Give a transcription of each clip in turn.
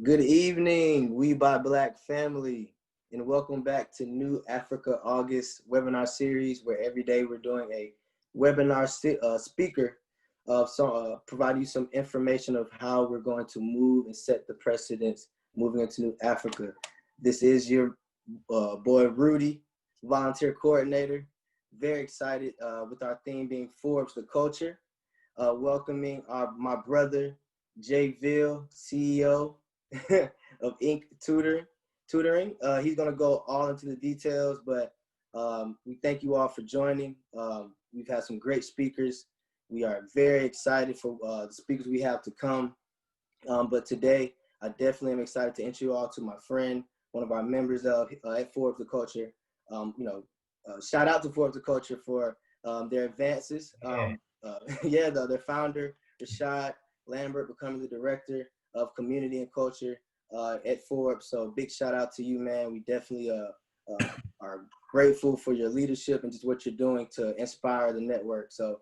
Good evening, We by Black family, and welcome back to New Africa August webinar series, where every day we're doing a webinar speaker of providing you some information of how we're going to move and set the precedents moving into New Africa. This is your boy Rudy, volunteer coordinator. Very excited with our theme being Forbes the Culture. Welcoming my brother, Veal, CEO of Tutoring. He's going to go all into the details, but we thank you all for joining. We've had some great speakers. We are very excited for the speakers we have to come. But today, I definitely am excited to introduce you all to my friend, one of our members at Forbes the Culture. Shout out to Forbes the Culture for their advances. Their founder, Rashad Lambert, becoming the director of community and culture at Forbes. So big shout out to you, man. We definitely are grateful for your leadership and just what you're doing to inspire the network. So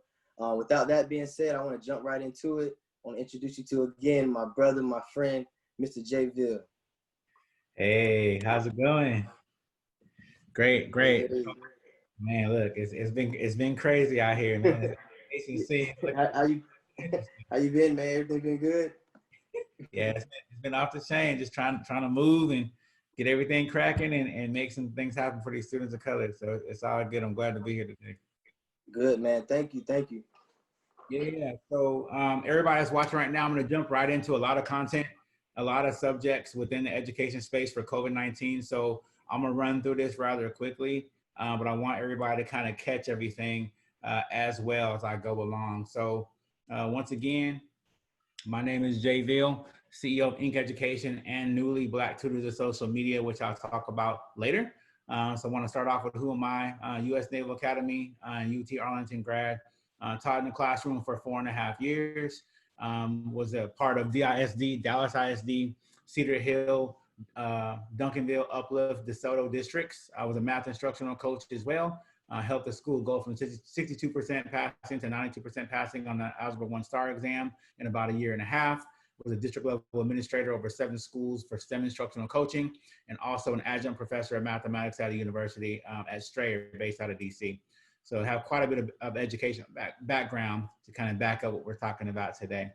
without that being said, I want to jump right into it. I want to introduce you to, again, my brother, my friend, Mr. Veal. Hey, how's it going? Great. Man, look, it's been crazy out here, man. How you been, man? Everything been good? Yeah, it's been off the chain, just trying to move and get everything cracking and make some things happen for these students of color. So it's all good. I'm glad to be here today. Good, man. Thank you. Yeah. So everybody that's watching right now, I'm going to jump right into a lot of content, a lot of subjects within the education space for COVID-19. So I'm going to run through this rather quickly, but I want everybody to kind of catch everything as well as I go along. So once again, my name is Veal, CEO of Inc. Education and Newly Black Tutors of Social Media, which I'll talk about later. So I want to start off with who am I? U.S. Naval Academy, UT Arlington grad, taught in the classroom for 4.5 years, was a part of DISD, Dallas ISD, Cedar Hill, Duncanville, Uplift, DeSoto districts. I was a math instructional coach as well. Helped the school go from 62% passing to 92% passing on the Algebra 1 star exam in about 1.5 years. Was a district level administrator over 7 schools for STEM instructional coaching, and also an adjunct professor of mathematics at a university at Strayer, based out of DC. So I have quite a bit of education background to kind of back up what we're talking about today.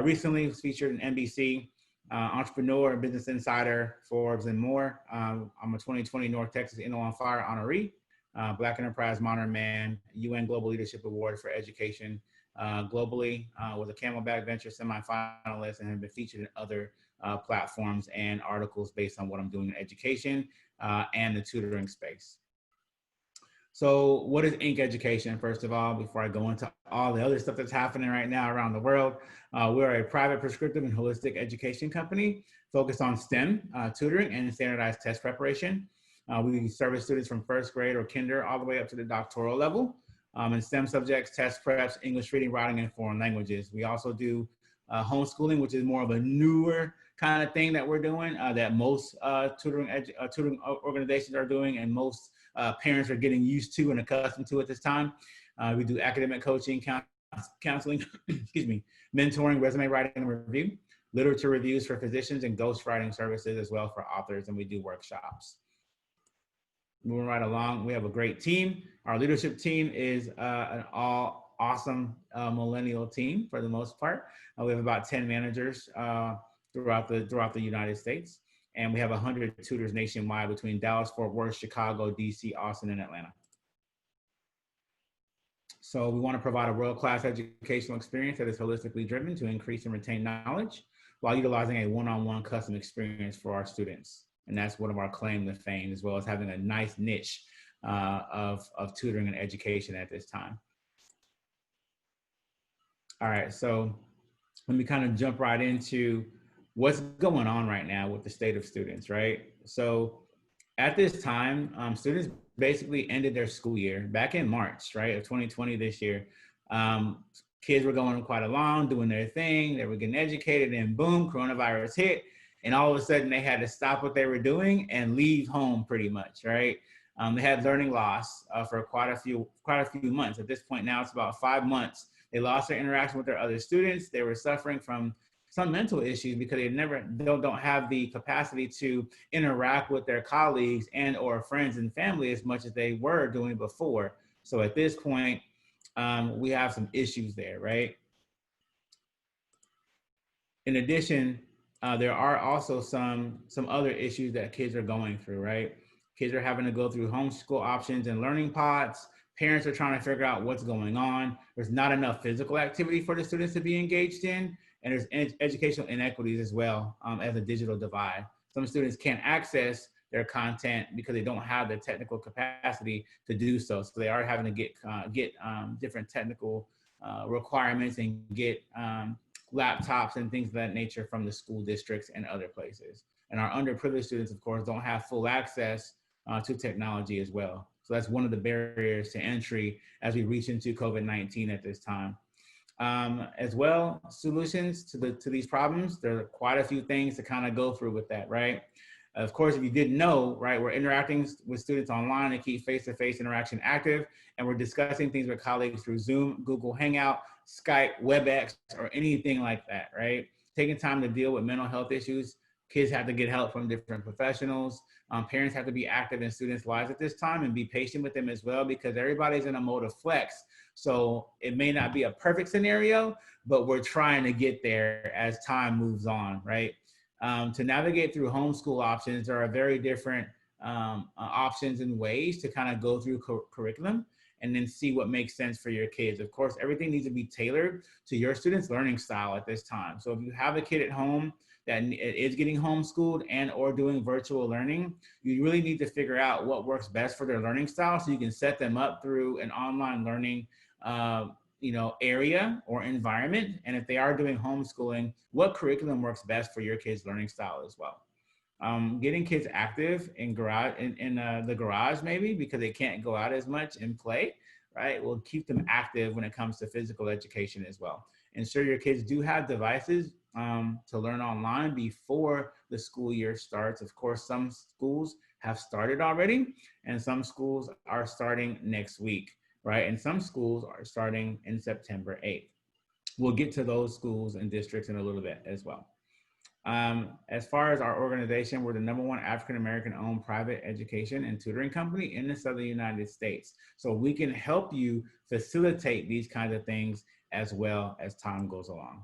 Recently was featured in NBC, Entrepreneur, Business Insider, Forbes, and more. I'm a 2020 North Texas Inno on Fire honoree. Black Enterprise Modern Man, UN Global Leadership Award for Education globally, was a Camelback Venture semifinalist, and have been featured in other platforms and articles based on what I'm doing in education and the tutoring space. So what is Inc. Education? First of all, before I go into all the other stuff that's happening right now around the world, we're a private prescriptive and holistic education company focused on STEM, tutoring, and standardized test preparation. We service students from first grade or kinder all the way up to the doctoral level in STEM subjects, test preps, English reading, writing, and foreign languages. We also do homeschooling, which is more of a newer kind of thing that we're doing that most tutoring organizations are doing, and most parents are getting used to and accustomed to at this time. We do academic coaching, counseling, excuse me, mentoring, resume writing and review, literature reviews for physicians, and ghostwriting services as well for authors, and we do workshops. Moving right along, we have a great team. Our leadership team is an all awesome millennial team for the most part. We have about 10 managers throughout the United States, and we have 100 tutors nationwide between Dallas, Fort Worth, Chicago, DC, Austin, and Atlanta. So we want to provide a world-class educational experience that is holistically driven to increase and retain knowledge while utilizing a one-on-one custom experience for our students. And that's one of our claim to fame, as well as having a nice niche of tutoring and education at this time. All right, so let me kind of jump right into what's going on right now with the state of students, right? So at this time, students basically ended their school year back in March, right, of 2020 this year. Kids were going quite along, doing their thing, they were getting educated, and boom, coronavirus hit. And all of a sudden they had to stop what they were doing and leave home pretty much, right? They had learning loss for quite a few months. At this point now, it's about 5 months. They lost their interaction with their other students. They were suffering from some mental issues because they don't have the capacity to interact with their colleagues and or friends and family as much as they were doing before. So at this point, we have some issues there, right? In addition, there are also some other issues that kids are going through, right? Kids are having to go through homeschool options and learning pods. Parents are trying to figure out what's going on. There's not enough physical activity for the students to be engaged in, and there's educational inequities as well as a digital divide. Some students can't access their content because they don't have the technical capacity to do so. So they are having to get different technical requirements and get laptops and things of that nature from the school districts and other places. And our underprivileged students, of course, don't have full access to technology as well. So that's one of the barriers to entry as we reach into COVID-19 at this time. As well, solutions to these problems, there are quite a few things to kind of go through with that, right? Of course, if you didn't know, right, we're interacting with students online to keep face-to-face interaction active, and we're discussing things with colleagues through Zoom, Google Hangout, Skype, WebEx, or anything like that, right? Taking time to deal with mental health issues. Kids have to get help from different professionals. Parents have to be active in students' lives at this time and be patient with them as well, because everybody's in a mode of flex. So it may not be a perfect scenario, but we're trying to get there as time moves on, right? To navigate through homeschool options, there are very different options and ways to kind of go through curriculum and then see what makes sense for your kids. Of course, everything needs to be tailored to your student's learning style at this time. So if you have a kid at home that is getting homeschooled and or doing virtual learning, you really need to figure out what works best for their learning style so you can set them up through an online learning area or environment. And if they are doing homeschooling, what curriculum works best for your kids' learning style as well. Getting kids active in the garage maybe, because they can't go out as much and play, right? Will keep them active when it comes to physical education as well. Ensure your kids do have devices to learn online before the school year starts. Of course, some schools have started already, and some schools are starting next week, right? And some schools are starting in September 8th. We'll get to those schools and districts in a little bit as well. As far as our organization, we're the #1 African-American owned private education and tutoring company in the Southern United States. So we can help you facilitate these kinds of things as well as time goes along.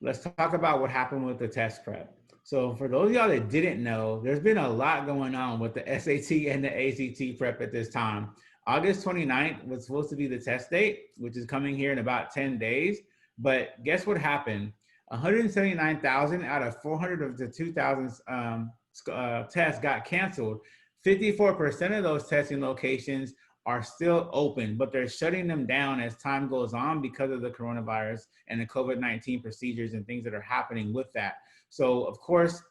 Let's talk about what happened with the test prep. So for those of y'all that didn't know, there's been a lot going on with the SAT and the ACT prep at this time. August 29th was supposed to be the test date, which is coming here in about 10 days. But guess what happened? 179,000 out of 400 of the 2,000 tests got canceled. 54% of those testing locations are still open, but they're shutting them down as time goes on because of the coronavirus and the COVID-19 procedures and things that are happening with that. So of course,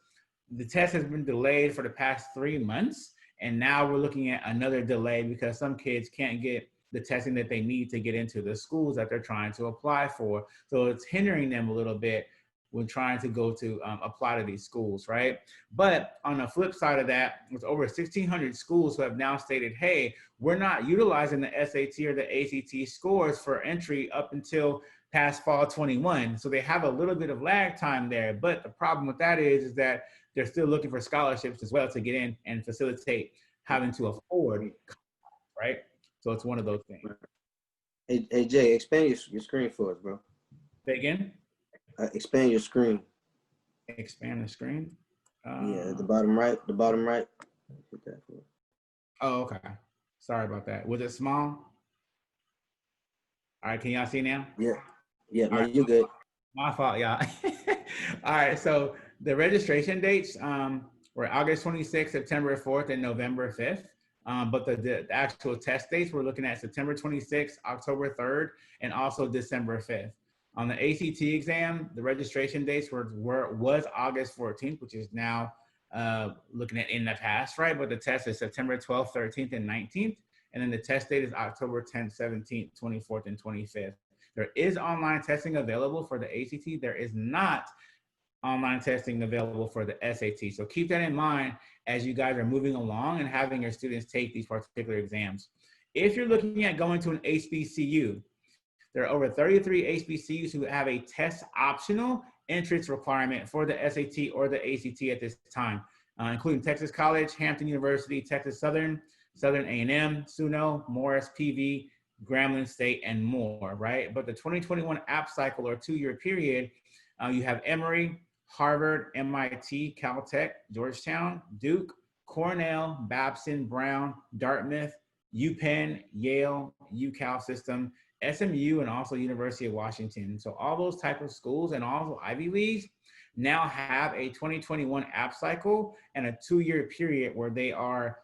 the test has been delayed for the past 3 months. And now we're looking at another delay because some kids can't get the testing that they need to get into the schools that they're trying to apply for. So it's hindering them a little bit when trying to go to apply to these schools, right? But on the flip side of that, with over 1,600 schools who have now stated, hey, we're not utilizing the SAT or the ACT scores for entry up until past fall 21. So they have a little bit of lag time there. But the problem with that is that they're still looking for scholarships as well to get in and facilitate having to afford, right? So it's one of those things. Hey Jay, expand your screen for us, bro. Say again? Expand your screen. Expand the screen? Yeah, the bottom right. Put that for. Oh, okay. Sorry about that. Was it small? All right, can y'all see now? Yeah, no, right. You're good. My fault, y'all. All right, so the registration dates were August 26th, September 4th, and November 5th. But the actual test dates, we're looking at September 26th, October 3rd, and also December 5th. On the ACT exam, the registration dates was August 14th, which is now looking at in the past, right? But the test is September 12th, 13th, and 19th. And then the test date is October 10th, 17th, 24th, and 25th. There is online testing available for the ACT. There is not online testing available for the SAT. So keep that in mind as you guys are moving along and having your students take these particular exams. If you're looking at going to an HBCU, There are over 33 HBCUs who have a test optional entrance requirement for the SAT or the ACT at this time, including Texas College, Hampton University, Texas Southern, Southern A&M, SUNO, Morris, PV, Grambling State, and more, right? But the 2021 app cycle or 2-year period, you have Emory, Harvard, MIT, Caltech, Georgetown, Duke, Cornell, Babson, Brown, Dartmouth, UPenn, Yale, UCal system, SMU, and also University of Washington. So all those type of schools and also Ivy Leagues now have a 2021 app cycle and a 2-year period where they are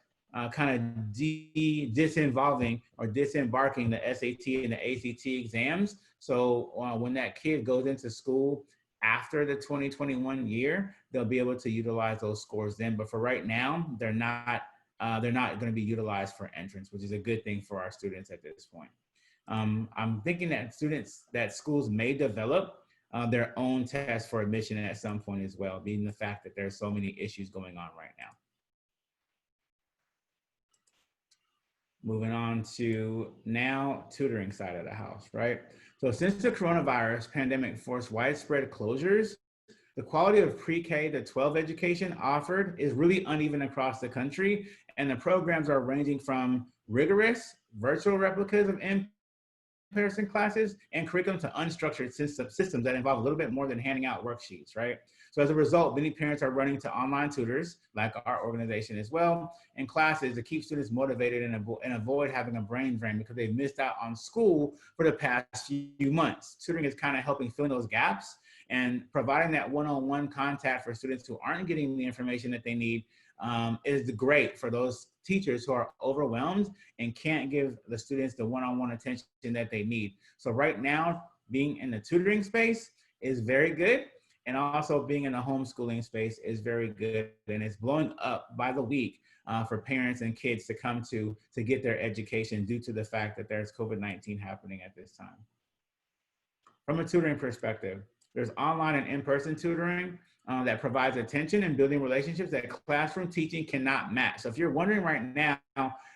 kind of disinvolving or disembarking the SAT and the ACT exams. So when that kid goes into school after the 2021 year, they'll be able to utilize those scores then. But for right now, they're not going to be utilized for entrance, which is a good thing for our students at this point. I'm thinking that schools may develop their own test for admission at some point as well, being the fact that there's so many issues going on right now. Moving on to now tutoring side of the house, right? So since the coronavirus pandemic forced widespread closures, the quality of pre-K to 12 education offered is really uneven across the country, and the programs are ranging from rigorous virtual replicas of in-person classes and curriculum to unstructured systems that involve a little bit more than handing out worksheets, right? So as a result, many parents are running to online tutors, like our organization as well, and classes to keep students motivated and avoid having a brain drain because they've missed out on school for the past few months. Tutoring is kind of helping fill in those gaps and providing that one-on-one contact for students who aren't getting the information that they need is great for those teachers who are overwhelmed and can't give the students the one-on-one attention that they need. So right now, being in the tutoring space is very good. And also being in the homeschooling space is very good. And it's blowing up by the week for parents and kids to come to get their education due to the fact that there's COVID-19 happening at this time. From a tutoring perspective, there's online and in-person tutoring that provides attention and building relationships that classroom teaching cannot match. So if you're wondering right now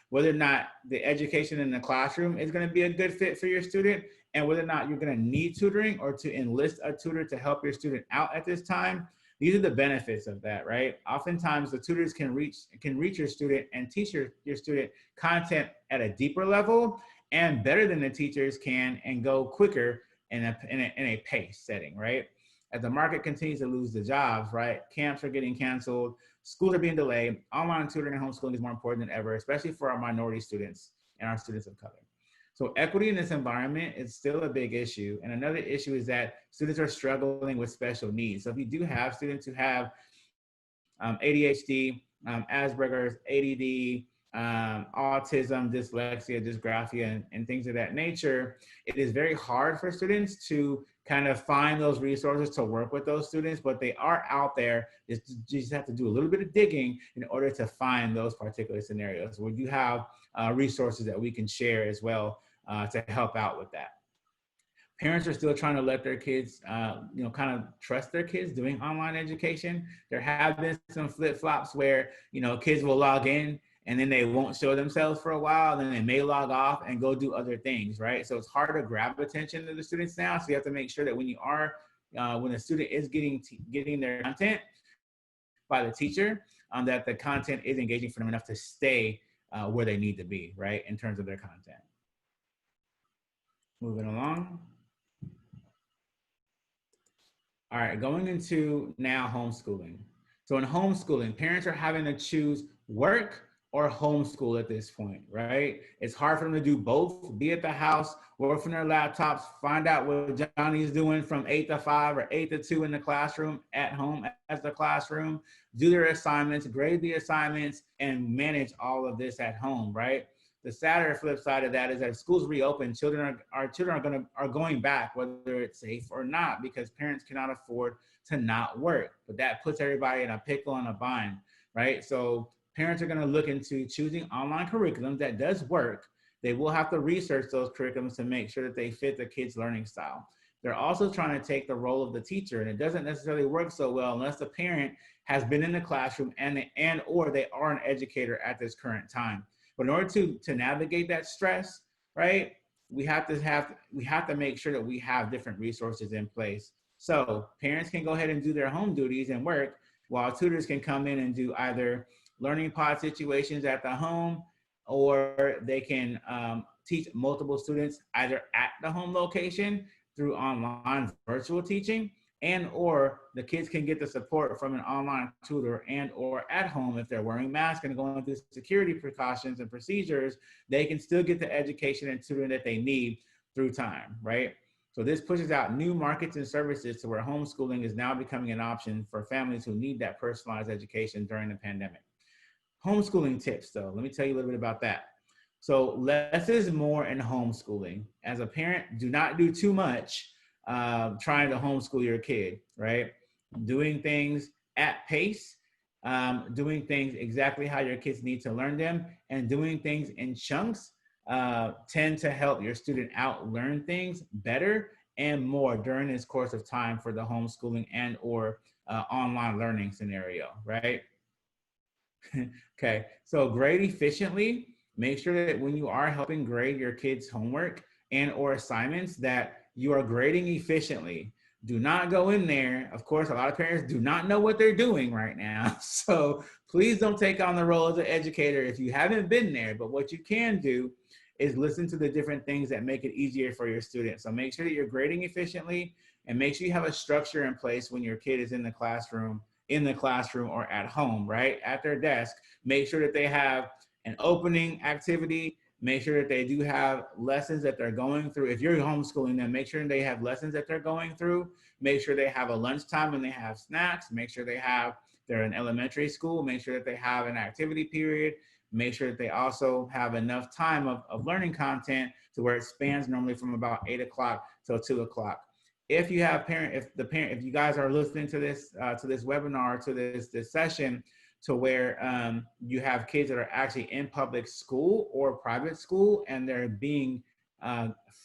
whether or not the education in the classroom is going to be a good fit for your student, and whether or not you're going to need tutoring or to enlist a tutor to help your student out at this time, these are the benefits of that, right? Oftentimes the tutors can reach your student and teach your student content at a deeper level and better than the teachers can, and go quicker in a pace setting, right? As the market continues to lose the jobs, right? Camps are getting canceled, schools are being delayed, online tutoring and homeschooling is more important than ever, especially for our minority students and our students of color. So equity in this environment is still a big issue. And another issue is that students are struggling with special needs. So if you do have students who have ADHD, Asperger's, ADD, autism, dyslexia, dysgraphia, and things of that nature, it is very hard for students to kind of find those resources to work with those students, but they are out there. You just have to do a little bit of digging in order to find those particular scenarios where you have resources that we can share as well to help out with that. Parents are still trying to let their kids, kind of trust their kids doing online education. There have been some flip-flops where, kids will log in and then they won't show themselves for a while, then they may log off and go do other things, right? So it's hard to grab attention to the students now. So you have to make sure that when a student is getting their content by the teacher, that the content is engaging for them enough to stay where they need to be, right, in terms of their content. Moving along. All right, going into now homeschooling. So in homeschooling, parents are having to choose work or homeschool at this point, right? It's hard for them to do both, be at the house, work from their laptops, find out what Johnny's doing from 8 to 5 or 8 to 2 in the classroom, at home as the classroom, do their assignments, grade the assignments, and manage all of this at home, right? The sadder flip side of that is that if schools reopen, our children are going back, whether it's safe or not, because parents cannot afford to not work. But that puts everybody in a pickle and a bind, right? So parents are going to look into choosing online curriculum that does work. They will have to research those curriculums to make sure that they fit the kids' learning style. They're also trying to take the role of the teacher, and it doesn't necessarily work so well unless the parent has been in the classroom or they are an educator at this current time. But in order to navigate that stress, right, we have to make sure that we have different resources in place. So parents can go ahead and do their home duties and work, while tutors can come in and do either learning pod situations at the home, or they can teach multiple students either at the home location through online virtual teaching, and or the kids can get the support from an online tutor, and or at home if they're wearing masks and going through security precautions and procedures, they can still get the education and tutoring that they need through time, right? So this pushes out new markets and services to where homeschooling is now becoming an option for families who need that personalized education during the pandemic. Homeschooling tips, though, let me tell you a little bit about that. So less is more in homeschooling. As a parent, do not do too much trying to homeschool your kid, right? Doing things at pace, doing things exactly how your kids need to learn them, and doing things in chunks tend to help your student out learn things better and more during this course of time for the homeschooling and or online learning scenario, right? Okay, so grade efficiently. Make sure that when you are helping grade your kids' homework and or assignments, that you are grading efficiently. Do not go in there. Of course, a lot of parents do not know what they're doing right now. So please don't take on the role as an educator if you haven't been there. But what you can do is listen to the different things that make it easier for your students. So make sure that you're grading efficiently, and make sure you have a structure in place when your kid is in the classroom or at home, right? At their desk. Make sure that they have an opening activity. Make sure that they do have lessons that they're going through. If you're homeschooling them, make sure they have lessons that they're going through. Make sure they have a lunchtime and they have snacks. Make sure they're in elementary school. Make sure that they have an activity period. Make sure that they also have enough time of learning content to where it spans normally from about 8 o'clock till 2 o'clock. If you have if you guys are listening to this webinar, to this session, to where you have kids that are actually in public school or private school, and they're being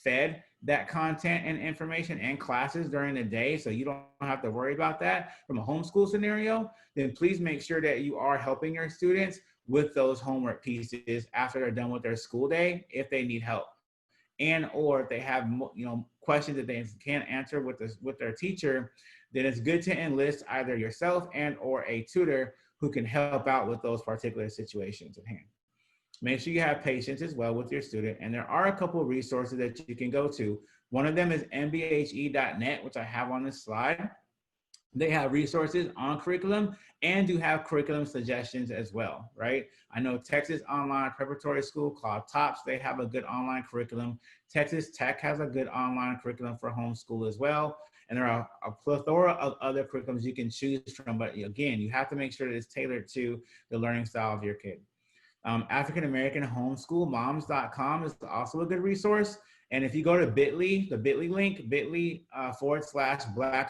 fed that content and information and classes during the day, so you don't have to worry about that from a homeschool scenario, then please make sure that you are helping your students with those homework pieces after they're done with their school day, if they need help, and or if they have questions that they can't answer with their teacher, then it's good to enlist either yourself and or a tutor who can help out with those particular situations at hand. Make sure you have patience as well with your student, and there are a couple of resources that you can go to. One of them is nbhe.net, which I have on this slide. They have resources on curriculum and do have curriculum suggestions as well, right? I know Texas Online Preparatory School called TOPS, they have a good online curriculum. Texas Tech has a good online curriculum for homeschool as well. And there are a plethora of other curriculums you can choose from, but again, you have to make sure that it's tailored to the learning style of your kid. African American Homeschoolmoms.com is also a good resource. And if you go to bit.ly, the bit.ly link, bit.ly/Black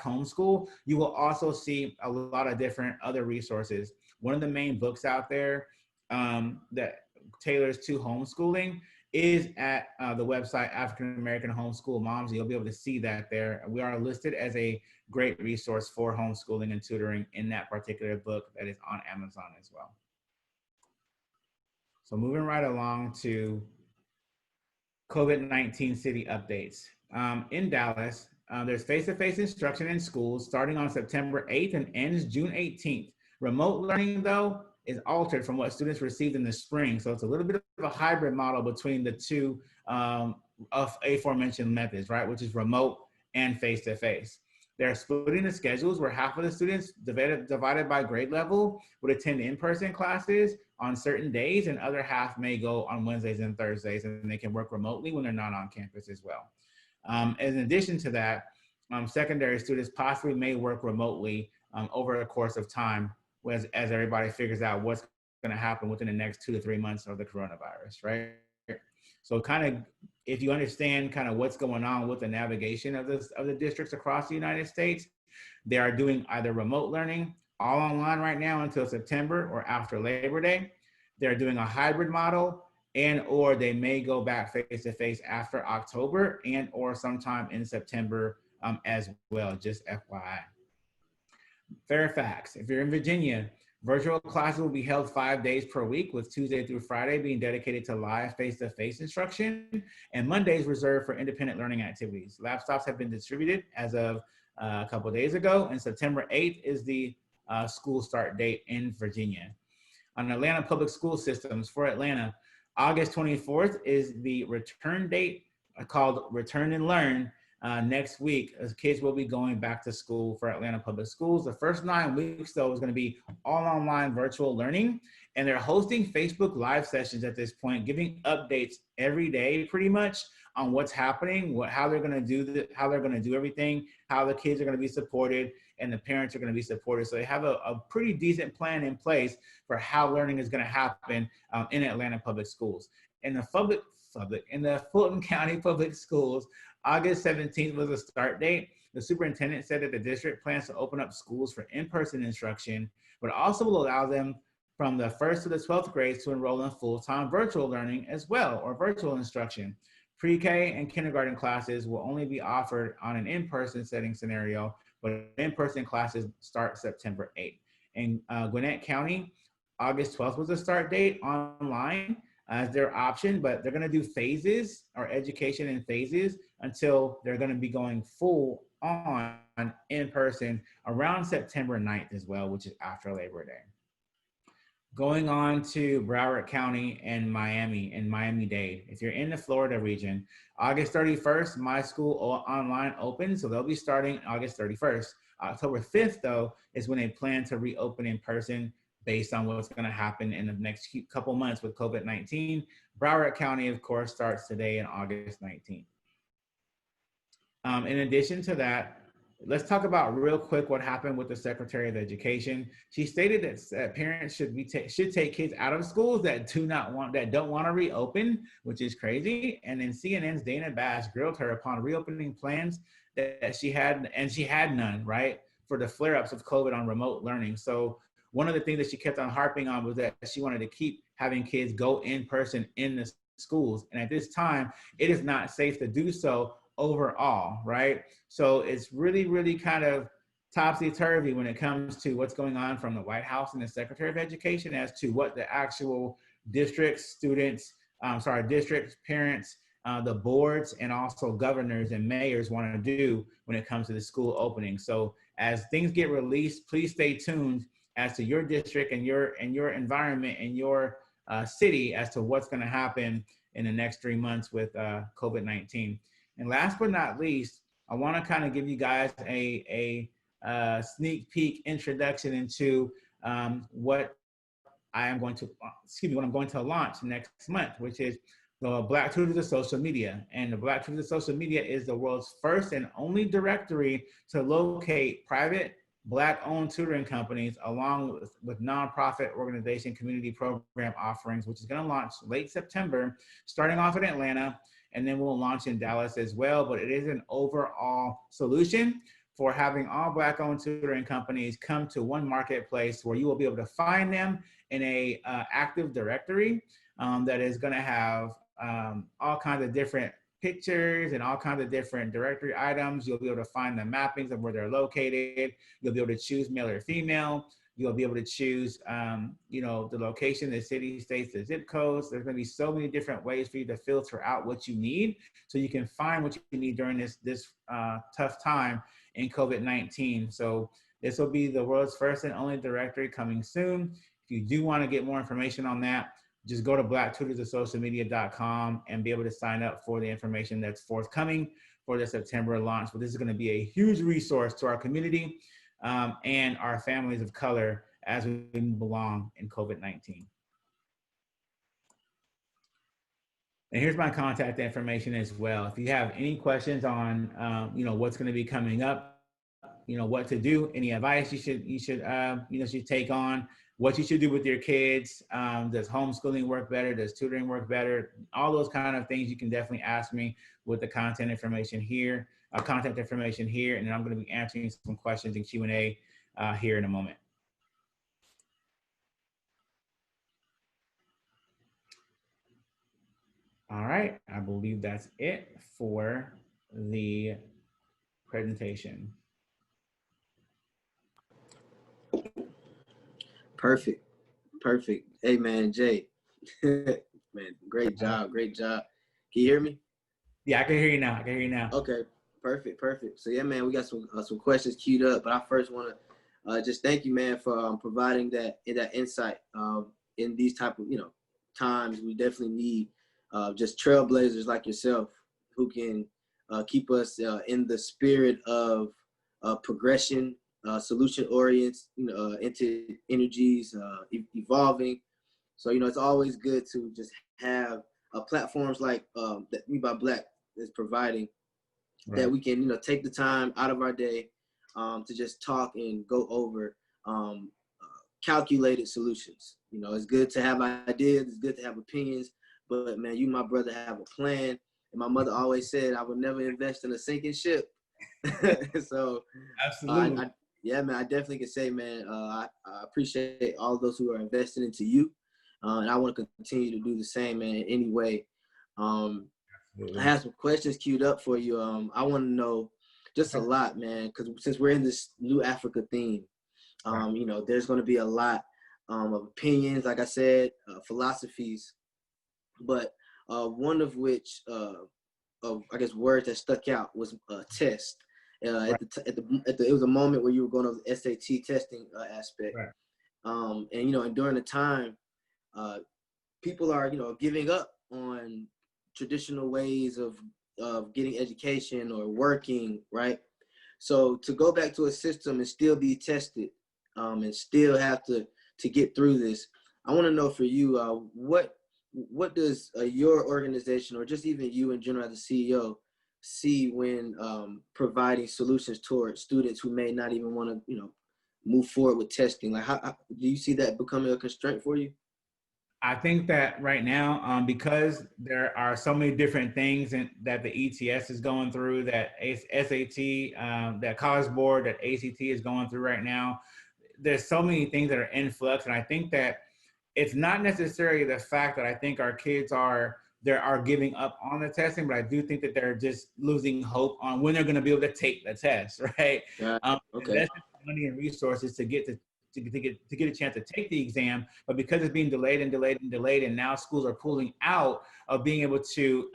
Homeschool, you will also see a lot of different other resources. One of the main books out there that tailors to homeschooling is at the website African American Homeschool Moms. You'll be able to see that there. We are listed as a great resource for homeschooling and tutoring in that particular book that is on Amazon as well. So moving right along to COVID-19 city updates. In Dallas, there's face-to-face instruction in schools starting on September 8th and ends June 18th. Remote learning, though, is altered from what students received in the spring. So it's a little bit of a hybrid model between the two of aforementioned methods, right? Which is remote and face-to-face. They're splitting the schedules where half of the students divided by grade level would attend in-person classes on certain days, and other half may go on Wednesdays and Thursdays, and they can work remotely when they're not on campus as well. In addition to that, secondary students possibly may work remotely over the course of time as everybody figures out what's going to happen within the next 2 to 3 months of the coronavirus, right? So kind of, if you understand kind of what's going on with the navigation of the districts across the United States, they are doing either remote learning, all online right now until September or after Labor Day. They're doing a hybrid model, and or they may go back face-to-face after October and or sometime in September as well, just FYI. Fairfax, if you're in Virginia, Virtual classes will be held 5 days per week, with Tuesday through Friday being dedicated to live face-to-face instruction, and Mondays reserved for independent learning activities. Laptops have been distributed as of a couple of days ago, and September 8th is the school start date in Virginia. On Atlanta public school systems, for Atlanta, August 24th is the return date called Return and Learn. Next week, as kids will be going back to school for Atlanta public schools. The first 9 weeks, though, is going to be all online virtual learning, and they're hosting Facebook live sessions at this point, giving updates every day pretty much on what's happening, how they're going to do how they're going to do everything, how the kids are going to be supported, and the parents are going to be supported. So they have a pretty decent plan in place for how learning is going to happen in Atlanta public schools. In the Fulton County public schools, August 17th was the start date. The superintendent said that the district plans to open up schools for in-person instruction, but also will allow them from the 1st to the 12th grades to enroll in full-time virtual learning as well, or virtual instruction. Pre-K and kindergarten classes will only be offered on an in-person setting scenario, but in-person classes start September 8th. In Gwinnett County, August 12th was the start date online as their option, but they're going to do phases, or education in phases, until they're going to be going full on in person around September 9th as well, which is after Labor Day. Going on to Broward County and Miami-Dade. If you're in the Florida region, August 31st, My School Online opens, so they'll be starting August 31st. October 5th, though, is when they plan to reopen in person based on what's going to happen in the next couple months with COVID-19. Broward County, of course, starts today on August 19th. In addition to that, let's talk about real quick what happened with the Secretary of Education. She stated that parents should take kids out of schools that don't want to reopen, which is crazy. And then CNN's Dana Bash grilled her upon reopening plans that she had, and she had none, right, for the flare-ups of COVID on remote learning. So one of the things that she kept on harping on was that she wanted to keep having kids go in person in the schools. And at this time, it is not safe to do so overall, right? So it's really, really kind of topsy-turvy when it comes to what's going on from the White House and the Secretary of Education as to what the actual districts, parents, the boards, and also governors and mayors want to do when it comes to the school opening. So as things get released, please stay tuned as to your district and your environment and your city as to what's going to happen in the next 3 months with COVID-19. And last but not least, I want to kind of give you guys a sneak peek introduction into what I'm going to launch next month, which is the Black Tutors of Social Media. And the Black Tutors of Social Media is the world's first and only directory to locate private Black-owned tutoring companies along with nonprofit organization community program offerings, which is going to launch late September, starting off in Atlanta, and then we'll launch in Dallas as well. But it is an overall solution for having all Black-owned tutoring companies come to one marketplace where you will be able to find them in a active directory that is going to have all kinds of different pictures and all kinds of different directory items. You'll be able to find the mappings of where they're located. You'll be able to choose male or female. You'll be able to choose, the location, the city, states, the zip codes. There's going to be so many different ways for you to filter out what you need, so you can find what you need during this tough time in COVID-19. So this will be the world's first and only directory coming soon. If you do want to get more information on that, just go to blacktutorsofsocialmedia.com and be able to sign up for the information that's forthcoming for the September launch. But this is going to be a huge resource to our community and our families of color as we move along in COVID-19. And here's my contact information as well. If you have any questions on, what's going to be coming up, what to do, any advice you should take on, what you should do with your kids. Does homeschooling work better? Does tutoring work better? All those kind of things you can definitely ask me with the contact information here, and then I'm going to be answering some questions in Q&A here in a moment. All right, I believe that's it for the presentation. Perfect. Perfect. Hey man, Jay. Man, great job. Great job. Can you hear me? Yeah, I can hear you now. I can hear you now. Okay. Perfect. Perfect. So yeah, man, we got some questions queued up, but I first want to just thank you, man, for providing that insight in these type of times. We definitely need just trailblazers like yourself who can keep us in the spirit of progression, solution oriented, into energies, evolving. So it's always good to just have platforms like that We by Black is providing, Right. that we can take the time out of our day to just talk and go over calculated solutions. It's good to have ideas, it's good to have opinions, but man, you, my brother, have a plan. And my mother always said I would never invest in a sinking ship. So Absolutely. yeah, man, I definitely can say, man, I appreciate all those who are invested into you. And I want to continue to do the same, man, in any way. I have some questions queued up for you. I want to know just a lot, man, because since we're in this New Africa theme, there's going to be a lot of opinions, like I said, philosophies, but one of which, of I guess, words that stuck out was test. It was a moment where you were going over the SAT testing aspect, Right. And during the time, people are giving up on traditional ways of getting education or working, right? So to go back to a system and still be tested, and still have to get through this, I want to know for you, what does your organization, or just even you in general as a CEO, see when providing solutions towards students who may not even want to move forward with testing? Like, how do you see that becoming a constraint for you? I think that right now, because there are so many different things that the ETS is going through, that SAT, that College Board, that ACT is going through right now, there's so many things that are in flux. And I think that it's not necessarily the fact that I think our kids are giving up on the testing, but I do think that they're just losing hope on when they're going to be able to take the test, right? Okay. Investing money and resources to get a chance to take the exam, but because it's being delayed and delayed and delayed, and now schools are pulling out of being able to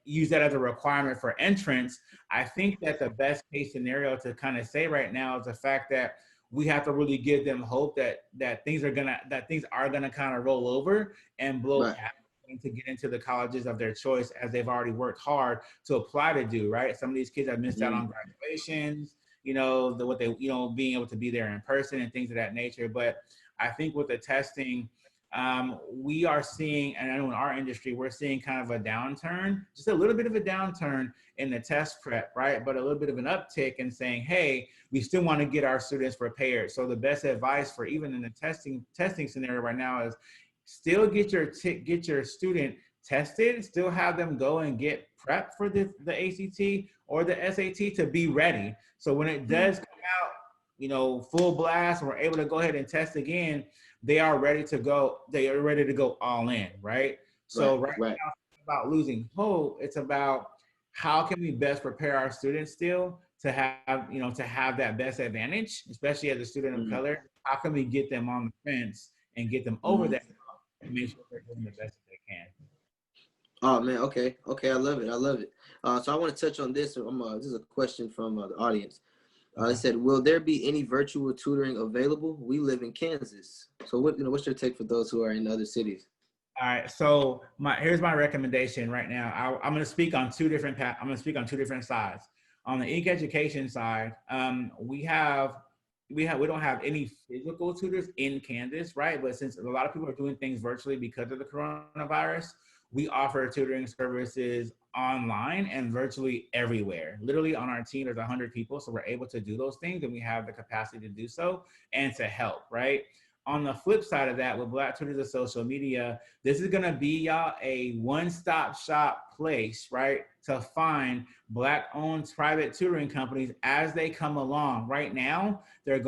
use that as a requirement for entrance, I think that the best case scenario to kind of say right now is the fact that we have to really give them hope that things are gonna kind of roll over and blow Right. past to get into the colleges of their choice, as they've already worked hard to apply to do, right? Some of these kids have missed out on graduations, being able to be there in person and things of that nature. But I think with the testing, we are seeing, and I know in our industry, we're seeing kind of a downturn, just a little bit of a downturn in the test prep, right? But a little bit of an uptick in saying, hey, we still want to get our students prepared. So the best advice for even in the testing scenario right now is still get your student tested, still have them go and get prepped for the ACT or the SAT to be ready. So when it does come out, full blast, and we're able to go ahead and test again, they are ready to go. They are ready to go all in, right? So right now, it's about losing hope. It's about how can we best prepare our students still to have that best advantage, especially as a student of color. How can we get them on the fence and get them over that and make sure they're doing the best that they can? Oh man, okay, I love it. So I want to touch on this. This is a question from the audience. It said, "Will there be any virtual tutoring available? We live in Kansas, so what's your take for those who are in other cities?" All right, so here's my recommendation right now. I'm going to speak on two different sides. On the education side, we don't have any physical tutors in Kansas, right? But since a lot of people are doing things virtually because of the coronavirus, we offer tutoring services online and virtually everywhere. Literally on our team, there's 100 people, so we're able to do those things, and we have the capacity to do so and to help, right? On the flip side of that, with Black Tutors of Social Media, this is gonna be y'all a one-stop shop place, right? To find Black-owned private tutoring companies as they come along. Right now, I'm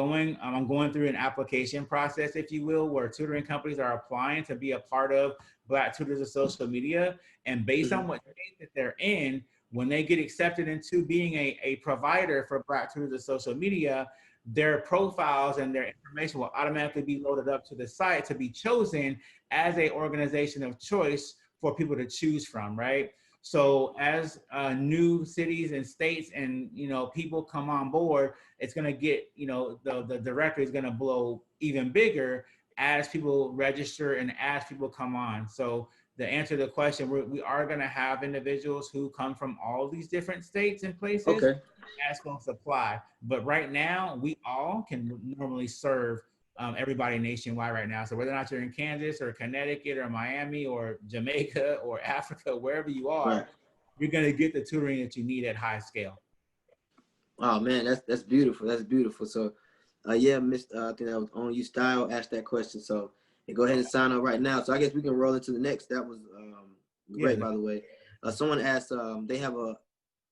going through an application process, if you will, where tutoring companies are applying to be a part of Black Tutors of Social Media. And based on what state that they're in, when they get accepted into being a provider for Black Tutors of Social Media, their profiles and their information will automatically be loaded up to the site to be chosen as a organization of choice for people to choose from, right? So as new cities and states and, you know, people come on board, it's going to get, you know, the directory is going to blow even bigger as people register and as people come on. So the answer to the question, we are going to have individuals who come from all these different states and places. Okay. That's going to supply. But right now, we all can normally serve everybody nationwide right now. So whether or not you're in Kansas or Connecticut or Miami or Jamaica or Africa, wherever you are, Right. you're going to get the tutoring that you need at high scale. Oh man, that's beautiful. That's beautiful. So, yeah, Mr. I think that was on you. Style asked that question. So, go ahead and sign up right now. So I guess we can roll into the next. That was great, by the way. Someone asked, they have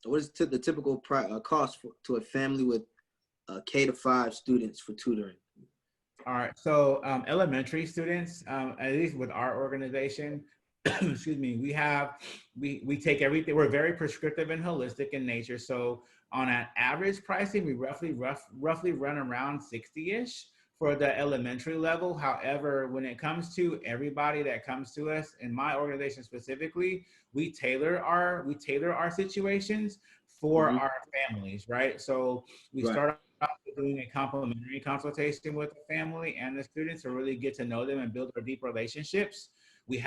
what is the typical cost to a family with K-5 students for tutoring? All right. So elementary students, at least with our organization, excuse me, we take everything. We're very prescriptive and holistic in nature. So on an average pricing, we roughly run around 60-ish for the elementary level. However, when it comes to everybody that comes to us, in my organization specifically, we tailor our situations for our families, right? So we start off with doing a complimentary consultation with the family and the students to really get to know them and build our deep relationships. We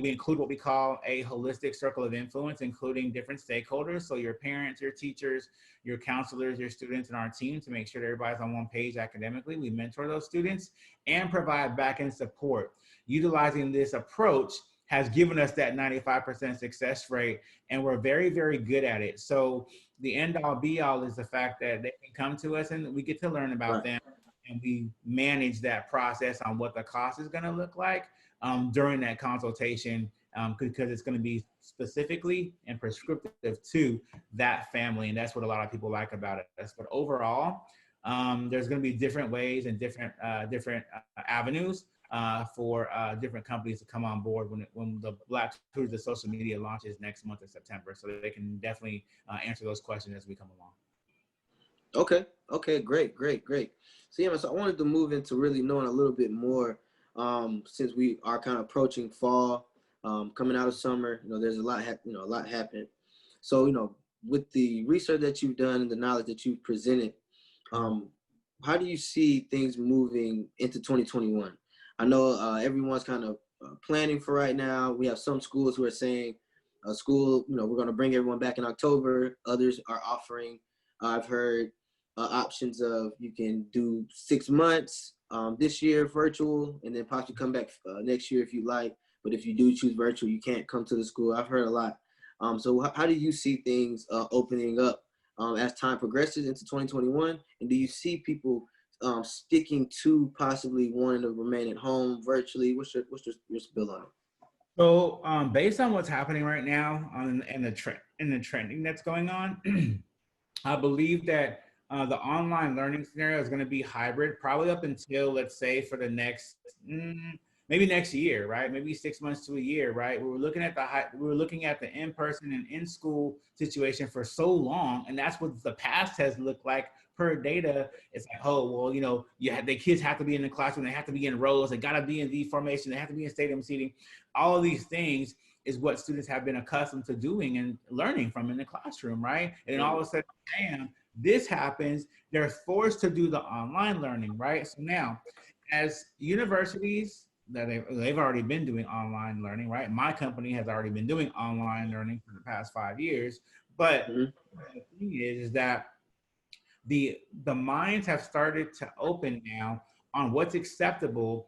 include what we call a holistic circle of influence, including different stakeholders. So your parents, your teachers, your counselors, your students, and our team, to make sure that everybody's on one page academically. We mentor those students and provide back-end support. Utilizing this approach has given us that 95% success rate, and we're very, very good at it. So the end all be all is the fact that they can come to us and we get to learn about them, and we manage that process on what the cost is going to look like during that consultation, because it's going to be specifically and prescriptive to that family. And that's what a lot of people like about it. But overall, there's going to be different ways and different avenues for different companies to come on board when the Black Tutors, the social media launches next month in September. So they can definitely answer those questions as we come along. Okay, great. So yeah, so I wanted to move into really knowing a little bit more, since we are kind of approaching fall, coming out of summer. You know, there's a lot happened. So, you know, with the research that you've done and the knowledge that you've presented, how do you see things moving into 2021? I know everyone's kind of planning for right now. We have some schools who are saying, school, you know, we're going to bring everyone back in October. Others are offering, I've heard options of you can do 6 months this year virtual, and then possibly come back next year if you like. But if you do choose virtual, you can't come to the school. I've heard a lot. So how do you see things opening up as time progresses into 2021? And do you see people sticking to possibly wanting to remain at home virtually? What's your spill on it? So based on what's happening right now and the trending that's going on, I believe that the online learning scenario is going to be hybrid, probably up until, let's say, for the next maybe next year, right? Maybe 6 months to a year, right? We were looking at the in-person and in-school situation for so long, and that's what the past has looked like per data. It's like, oh, well, you know, the kids have to be in the classroom, they have to be in rows, they got to be in V formation, they have to be in stadium seating. All of these things is what students have been accustomed to doing and learning from in the classroom, right? And then all of a sudden, bam, this happens, they're forced to do the online learning, right? So now, as universities, that they've already been doing online learning, right? My company has already been doing online learning for the past 5 years. But the thing is that the minds have started to open now on what's acceptable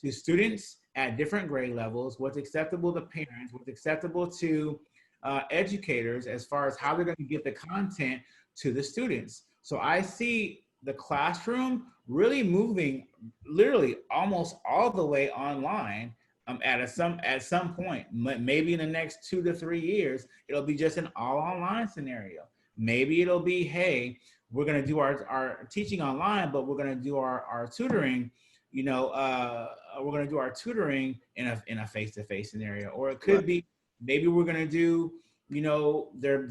to students at different grade levels, what's acceptable to parents, what's acceptable to educators as far as how they're going to get the content to the students. So I see the classroom really moving literally almost all the way online at some point. Maybe in the next 2 to 3 years, it'll be just an all online scenario. Maybe it'll be, hey, we're going to do our teaching online, but we're going to do our tutoring, you know, we're going to do our tutoring in a face-to-face scenario. Or it could be, maybe we're going to do, you know, there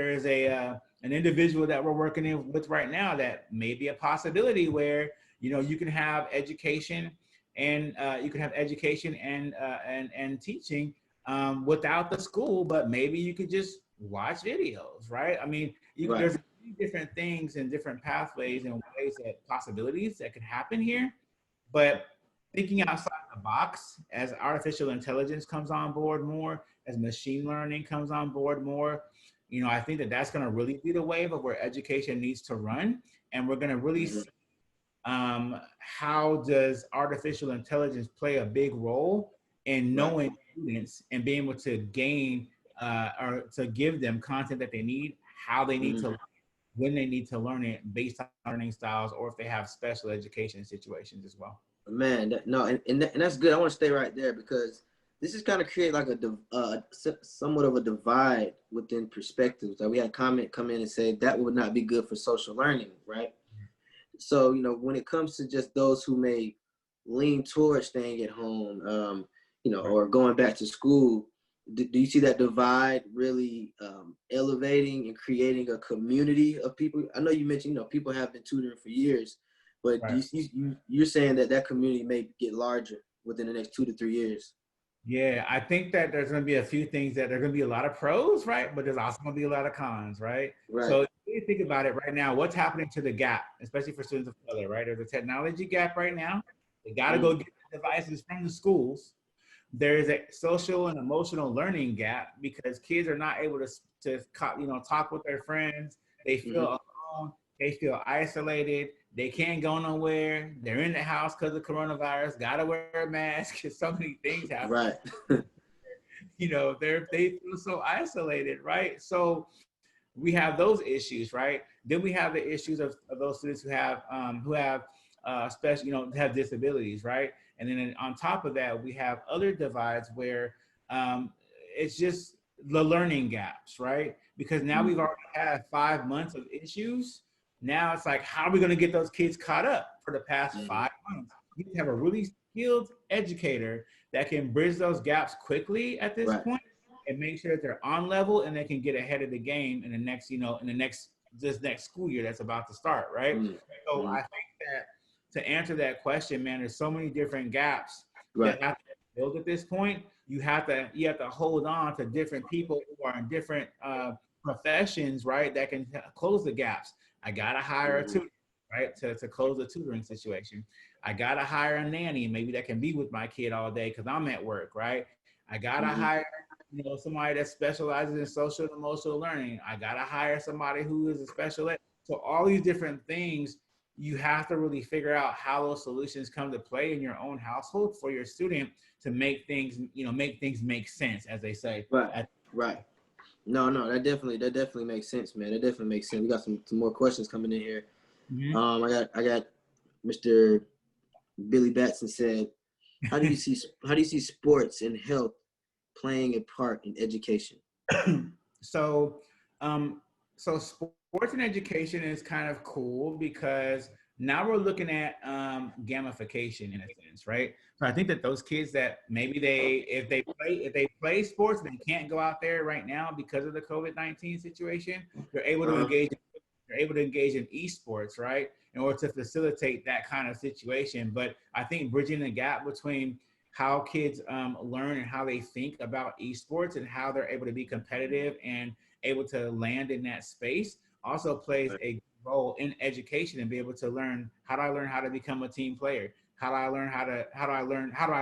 is a an individual that we're working with right now that may be a possibility where, you know, you can have education and and teaching without the school, but maybe you could just watch videos, right? I mean, Right. there's different things and different pathways and ways that possibilities that could happen here. But thinking outside the box, as artificial intelligence comes on board more, as machine learning comes on board more, you know, I think that that's going to really be the wave of where education needs to run. And we're going to really see how does artificial intelligence play a big role in knowing students and being able to gain or to give them content that they need, how they need to learn, when they need to learn it based on learning styles, or if they have special education situations as well. Man, and that's good. I want to stay right there because this is kind of create like somewhat of a divide within perspectives. Like we had a comment come in and say that would not be good for social learning, right? So, you know, when it comes to just those who may lean towards staying at home, you know, or going back to school, do you see that divide really elevating and creating a community of people? I know you mentioned, you know, people have been tutoring for years, but you're saying that community may get larger within the next 2 to 3 years. Yeah, I think that there's going to be a few things that there are going to be a lot of pros, right? But there's also going to be a lot of cons, right? So if you think about it right now, what's happening to the gap, especially for students of color, right? There's a technology gap right now. They got to go get the devices from the schools. There is a social and emotional learning gap because kids are not able to you know, talk with their friends. They feel alone. They feel isolated. They can't go nowhere. They're in the house because of coronavirus. Gotta wear a mask. So many things happen. Right. You know, they feel so isolated, right? So we have those issues, right? Then we have the issues of those students who have special, you know, have disabilities, right? And then on top of that, we have other divides where it's just the learning gaps, right? Because now we've already had 5 months of issues. Now it's like, how are we going to get those kids caught up for the past 5 months? You have a really skilled educator that can bridge those gaps quickly at this point and make sure that they're on level and they can get ahead of the game in the next, you know, this next school year that's about to start, right? So I think that to answer that question, man, there's so many different gaps that have to be filled at this point. You have to hold on to different people who are in different professions, right, that can close the gaps. I gotta hire a tutor, right, to close the tutoring situation. I gotta hire a nanny, maybe that can be with my kid all day because I'm at work, right? I gotta hire, you know, somebody that specializes in social and emotional learning. I gotta hire somebody who is a special ed. So all these different things, you have to really figure out how those solutions come to play in your own household for your student to make things, you know, make sense, as they say. Right. No, that definitely makes sense, man. That definitely makes sense. We got some more questions coming in here. I got Mr. Billy Batson said, how do you see sports and health playing a part in education? So sports and education is kind of cool because now we're looking at gamification in a sense, right? So I think that those kids that maybe if they play sports and they can't go out there right now because of the COVID-19 situation, they're able to engage in esports, right? In order to facilitate that kind of situation. But I think bridging the gap between how kids learn and how they think about esports and how they're able to be competitive and able to land in that space also plays a role in education and be able to learn how to become a team player. How do I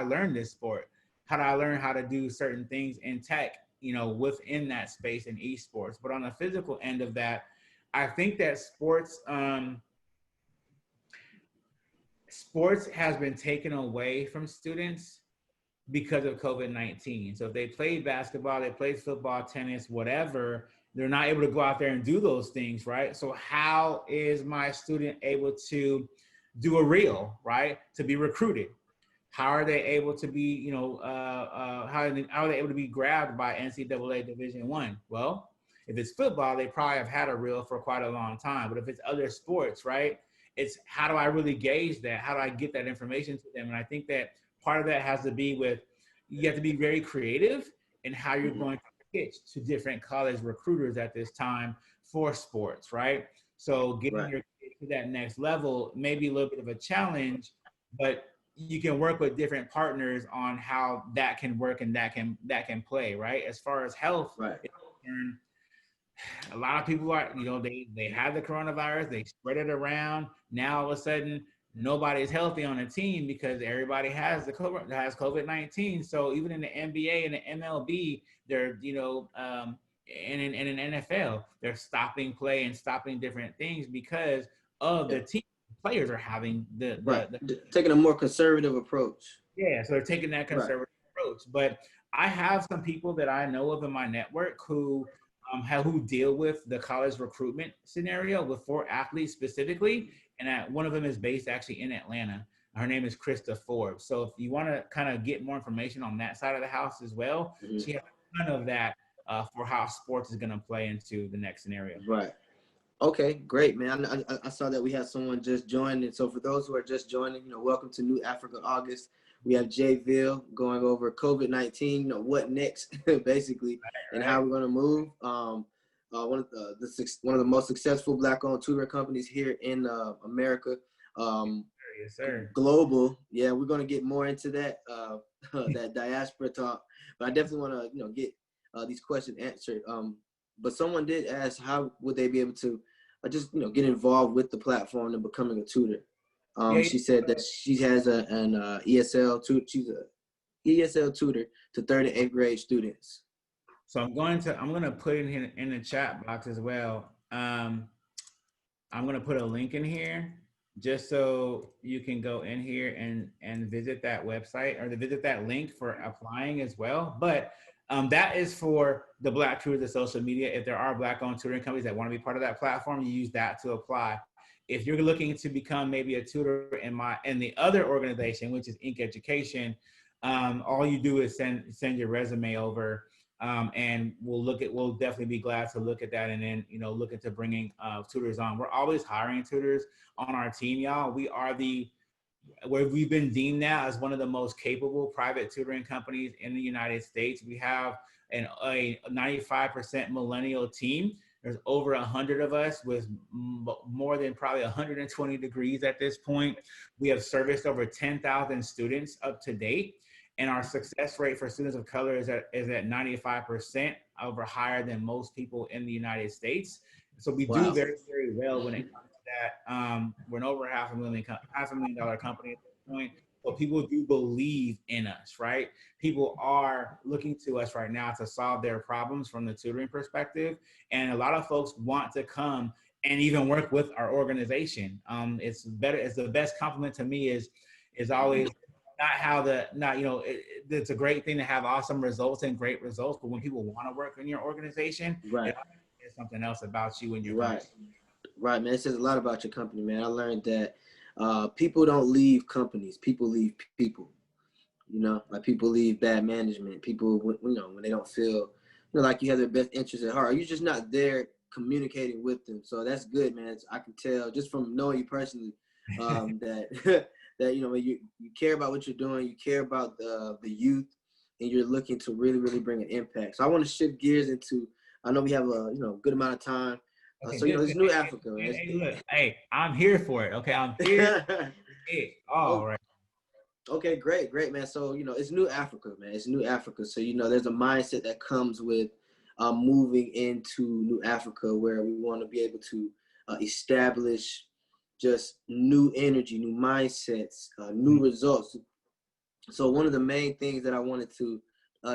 learn this sport? How do I learn how to do certain things in tech, you know, within that space in esports? But on the physical end of that, I think that sports has been taken away from students because of COVID-19. So if they played basketball, they played football, tennis, whatever, they're not able to go out there and do those things, right? So how is my student able to do a reel, right? To be recruited? How are they able to be, you know, how are they able to be grabbed by NCAA Division I? Well, if it's football, they probably have had a reel for quite a long time. But if it's other sports, right? It's how do I really gauge that? How do I get that information to them? And I think that part of that has to be with, you have to be very creative in how you're going to pitch to different college recruiters at this time for sports, right? So getting Right. your kid to that next level may be a little bit of a challenge, but you can work with different partners on how that can work and that can play, right? As far as health Right. is concerned, a lot of people are, they had the coronavirus, they spread it around. Now all of a sudden, nobody's healthy on the team because everybody has COVID-19. So even in the NBA and the MLB, they're and in NFL, they're stopping play and stopping different things because of Yeah. the team players are having Right. the Taking a more conservative approach. yeah, so they're taking that Right. conservative approach. But I have some people that I know of in my network who deal with the college recruitment scenario with for athletes specifically, and one of them is based actually in Atlanta. Her name is Krista Forbes. So if you want to kind of get more information on that side of the house as well, Mm-hmm. she has a ton of that for how sports is going to play into the next scenario. Right. Okay, great, man. I saw that we have someone just joined. And so for those who are just joining, welcome to New Africa August. We have Veal going over COVID-19, what next, basically, and how we're going to move. One of the most successful Black-owned tutoring companies here in America. Yes, sir. Global. Yeah, we're going to get more into that that diaspora talk. But I definitely want to, get these questions answered. But someone did ask, how would they be able to just get involved with the platform and becoming a tutor? She said that she has an ESL tutor. She's a ESL tutor to 3rd and 8th grade students. So I'm going to put it in the chat box as well. I'm going to put a link in here just so you can go in here and visit that website or to visit that link for applying as well. But that is for the Black tutors of social media. If there are Black-owned tutoring companies that want to be part of that platform, you use that to apply. If you're looking to become maybe a tutor in the other organization, which is Inc. Education, all you do is send your resume over, and we'll definitely be glad to look at that, and then look into bringing tutors on. We're always hiring tutors on our team, y'all. Where we've been deemed now as one of the most capable private tutoring companies in the United States. We have a 95% millennial team. There's over 100 of us with more than probably 120 degrees at this point. We have serviced over 10,000 students up to date. And our success rate for students of color is at 95%, over higher than most people in the United States. So we do very, very well when it comes to that. We're an over $500,000 company at this point. But people do believe in us, right? People are looking to us right now to solve their problems from the tutoring perspective. And a lot of folks want to come and even work with our organization. It's the best compliment to me is always it's a great thing to have awesome results and great results, but when people want to work in your organization, right, there's something else about you and your right, man. It says a lot about your company, man. I learned that people don't leave companies; people leave people. Like people leave bad management. People, when they don't feel, like you have their best interests at heart. You're just not there communicating with them. So that's good, man. I can tell just from knowing you personally that. That you care about what you're doing, you care about the youth, and you're looking to really, really bring an impact. So I want to shift gears into. I know we have a good amount of time. Okay, so it's New Africa, man. Hey, look, hey, I'm here for it. Okay, I'm here. All right. Okay, great, man. So it's New Africa, man. It's New Africa. So there's a mindset that comes with moving into New Africa, where we want to be able to establish just new energy, new mindsets, new results. So one of the main things that I wanted to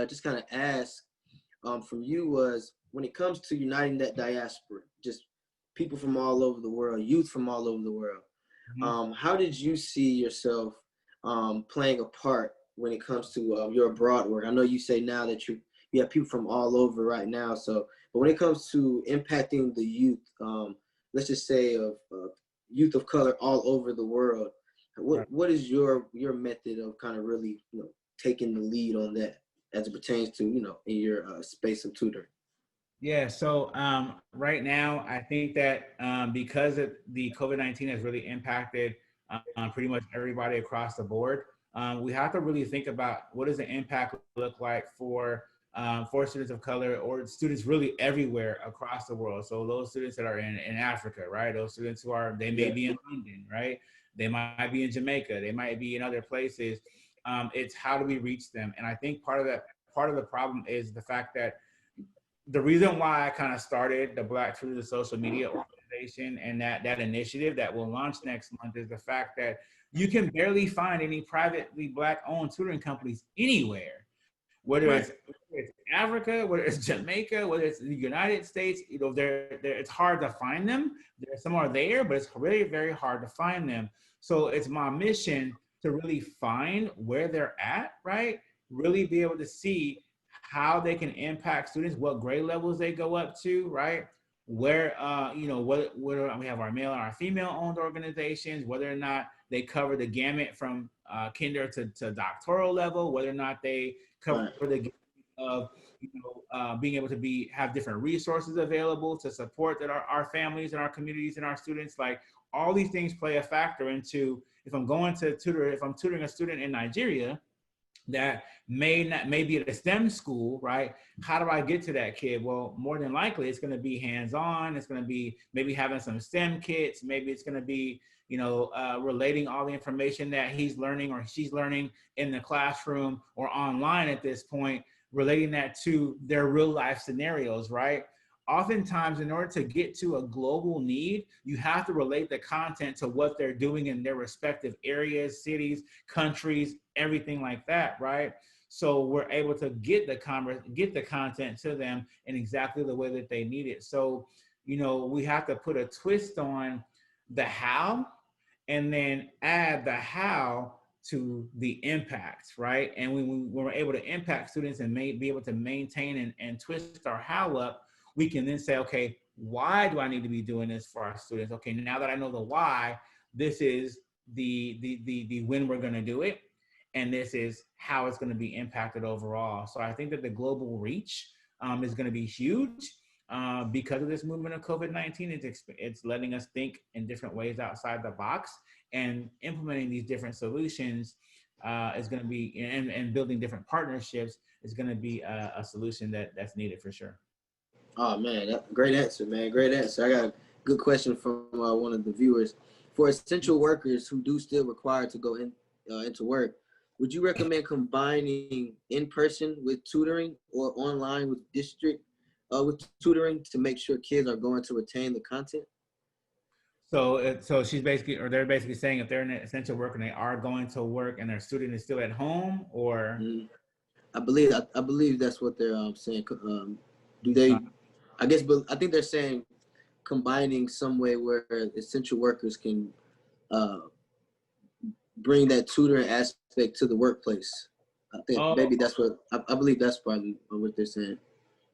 just kind of ask from you was, when it comes to uniting that diaspora, just people from all over the world, youth from all over the world, how did you see yourself playing a part when it comes to your abroad work? I know you say now that you have people from all over right now. So, but when it comes to impacting the youth, let's just say of youth of color all over the world, what is your method of kind of really taking the lead on that as it pertains to in your space of tutoring? Yeah, so right now I think that because the COVID-19 has really impacted pretty much everybody across the board, we have to really think about what does the impact look like for for students of color or students really everywhere across the world. So those students that are in Africa, right? Those students who are, they may be in London, right? They might be in Jamaica. They might be in other places. It's how do we reach them? And I think part of the problem is the fact that the reason why I kind of started the Black Tutors Social Media Organization and that initiative that will launch next month is the fact that you can barely find any privately Black owned tutoring companies anywhere, whether it's Africa, whether it's Jamaica, whether it's the United States. You know, it's hard to find them. Some are there, but it's really very hard to find them. So it's my mission to really find where they're at, right? Really be able to see how they can impact students, what grade levels they go up to, right? Where, you know, whether we have our male and our female owned organizations, whether or not they cover the gamut from kinder to doctoral level, whether or not they cover the gamut of, you know, being able to have different resources available to support that our families and our communities and our students. Like, all these things play a factor into, if I'm tutoring a student in Nigeria that may be at a STEM school, right? How do I get to that kid? Well, more than likely, it's going to be hands-on. It's going to be maybe having some STEM kits. Maybe it's going to be, you know, relating all the information that he's learning or she's learning in the classroom or online at this point, relating that to their real life scenarios, right? Oftentimes, in order to get to a global need, you have to relate the content to what they're doing in their respective areas, cities, countries, everything like that, right? So we're able to get the content to them in exactly the way that they need it. So, you know, we have to put a twist on the how and then add the how to the impact, right? And when we're able to impact students and be able to maintain and twist our how up, we can then say, okay, why do I need to be doing this for our students? Okay, now that I know the why, this is the when we're going to do it, and this is how it's going to be impacted overall. So I think that the global reach is going to be huge because of this movement of COVID-19. It's letting us think in different ways outside the box, and implementing these different solutions is going to be, and building different partnerships is going to be a solution that's needed for sure. Oh man, great answer, man. Great answer. I got a good question from one of the viewers. For essential workers who do still require to go into work, would you recommend combining in-person with tutoring or online with district with tutoring to make sure kids are going to retain the content? So she's basically, or they're basically saying, if they're an essential worker and they are going to work and their student is still at home, or I believe that's what they're saying. Do they? I guess, but I think they're saying combining some way where essential workers can bring that tutoring aspect to the workplace. I think maybe that's what I believe. That's probably what they're saying.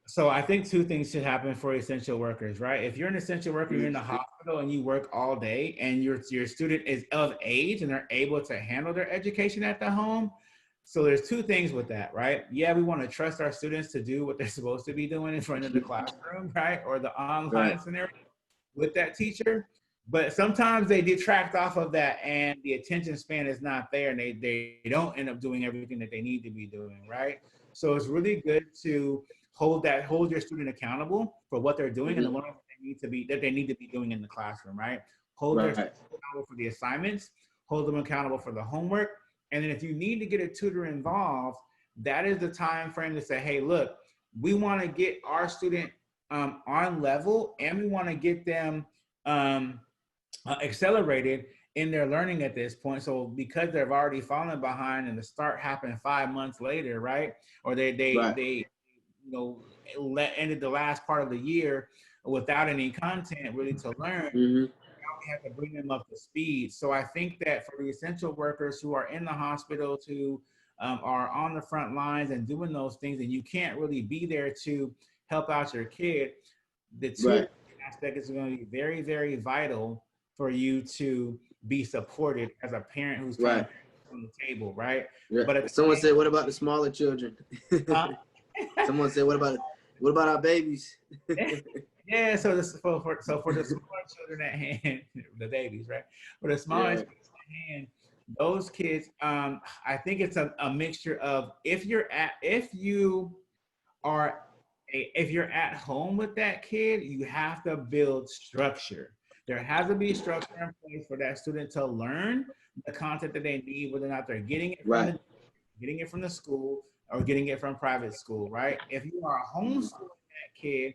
So I think two things should happen for essential workers, right? If you're an essential worker, you're in the hospital and you work all day, and your student is of age and they're able to handle their education at the home. So there's two things with that, right? Yeah, we want to trust our students to do what they're supposed to be doing in front of the classroom, right? Or the online scenario with that teacher. But sometimes they detract off of that and the attention span is not there, and they don't end up doing everything that they need to be doing, right? So it's really good to hold your student accountable for what they're doing and the learning that they need to be doing in the classroom, right? Hold their students accountable for the assignments, hold them accountable for the homework. And then if you need to get a tutor involved, that is the time frame to say, hey, look, we want to get our student on level, and we want to get them accelerated in their learning at this point. So because they've already fallen behind and the start happened 5 months later, right? Or they you know, ended the last part of the year without any content really to learn. Now we have to bring them up to speed. So I think that for the essential workers who are in the hospitals, who are on the front lines and doing those things, and you can't really be there to help out your kid, the tutoring aspect is going to be very, very vital for you to be supported as a parent who's trying to put on the table, right? But someone said, "What about the smaller children?" Someone said, "What about our babies?" Yeah, so for the smaller children at hand, the babies, right? For the smaller children at hand, those kids, I think it's a mixture of if you are, if you're at home with that kid, you have to build structure. There has to be structure in place for that student to learn the content that they need, whether or not they're Right. getting it from the school or getting it from private school, right? If you are homeschooling that kid,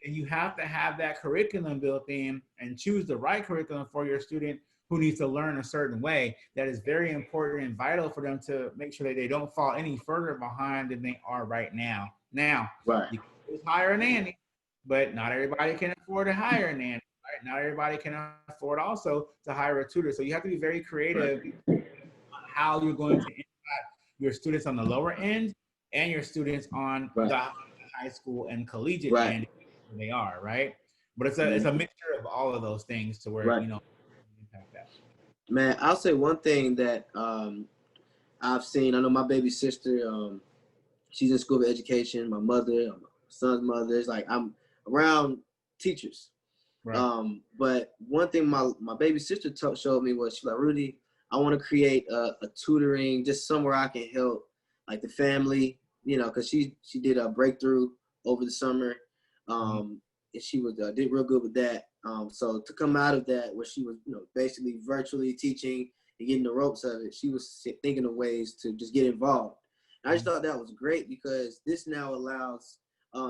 and you have to have that curriculum built in and choose the right curriculum for your student who needs to learn a certain way. That is very important and vital for them to make sure that they don't fall any further behind than they are right now. Now, Right. you can always hire a nanny, but not everybody can afford to hire a nanny, right? Not everybody can afford also to hire a tutor. So you have to be very Right. creative on how you're going to impact your students on the lower end and your students on Right. the high school and collegiate Right. end where they are, right? But it's a Mhm. mixture of all of those things to where Right. impact that. Man, I'll say one thing that I've seen. I know my baby sister. She's in school of education. My mother, my son's mother. It's like I'm around teachers. Right. But one thing my baby sister showed me was, she's like, Rudy, I want to create a tutoring, just somewhere I can help like the family, because she did a breakthrough over the summer, Mm-hmm. and she was did real good with that. So to come out of that, where she was basically virtually teaching and getting the ropes of it, she was thinking of ways to just get involved. And I just thought that was great, because this now allows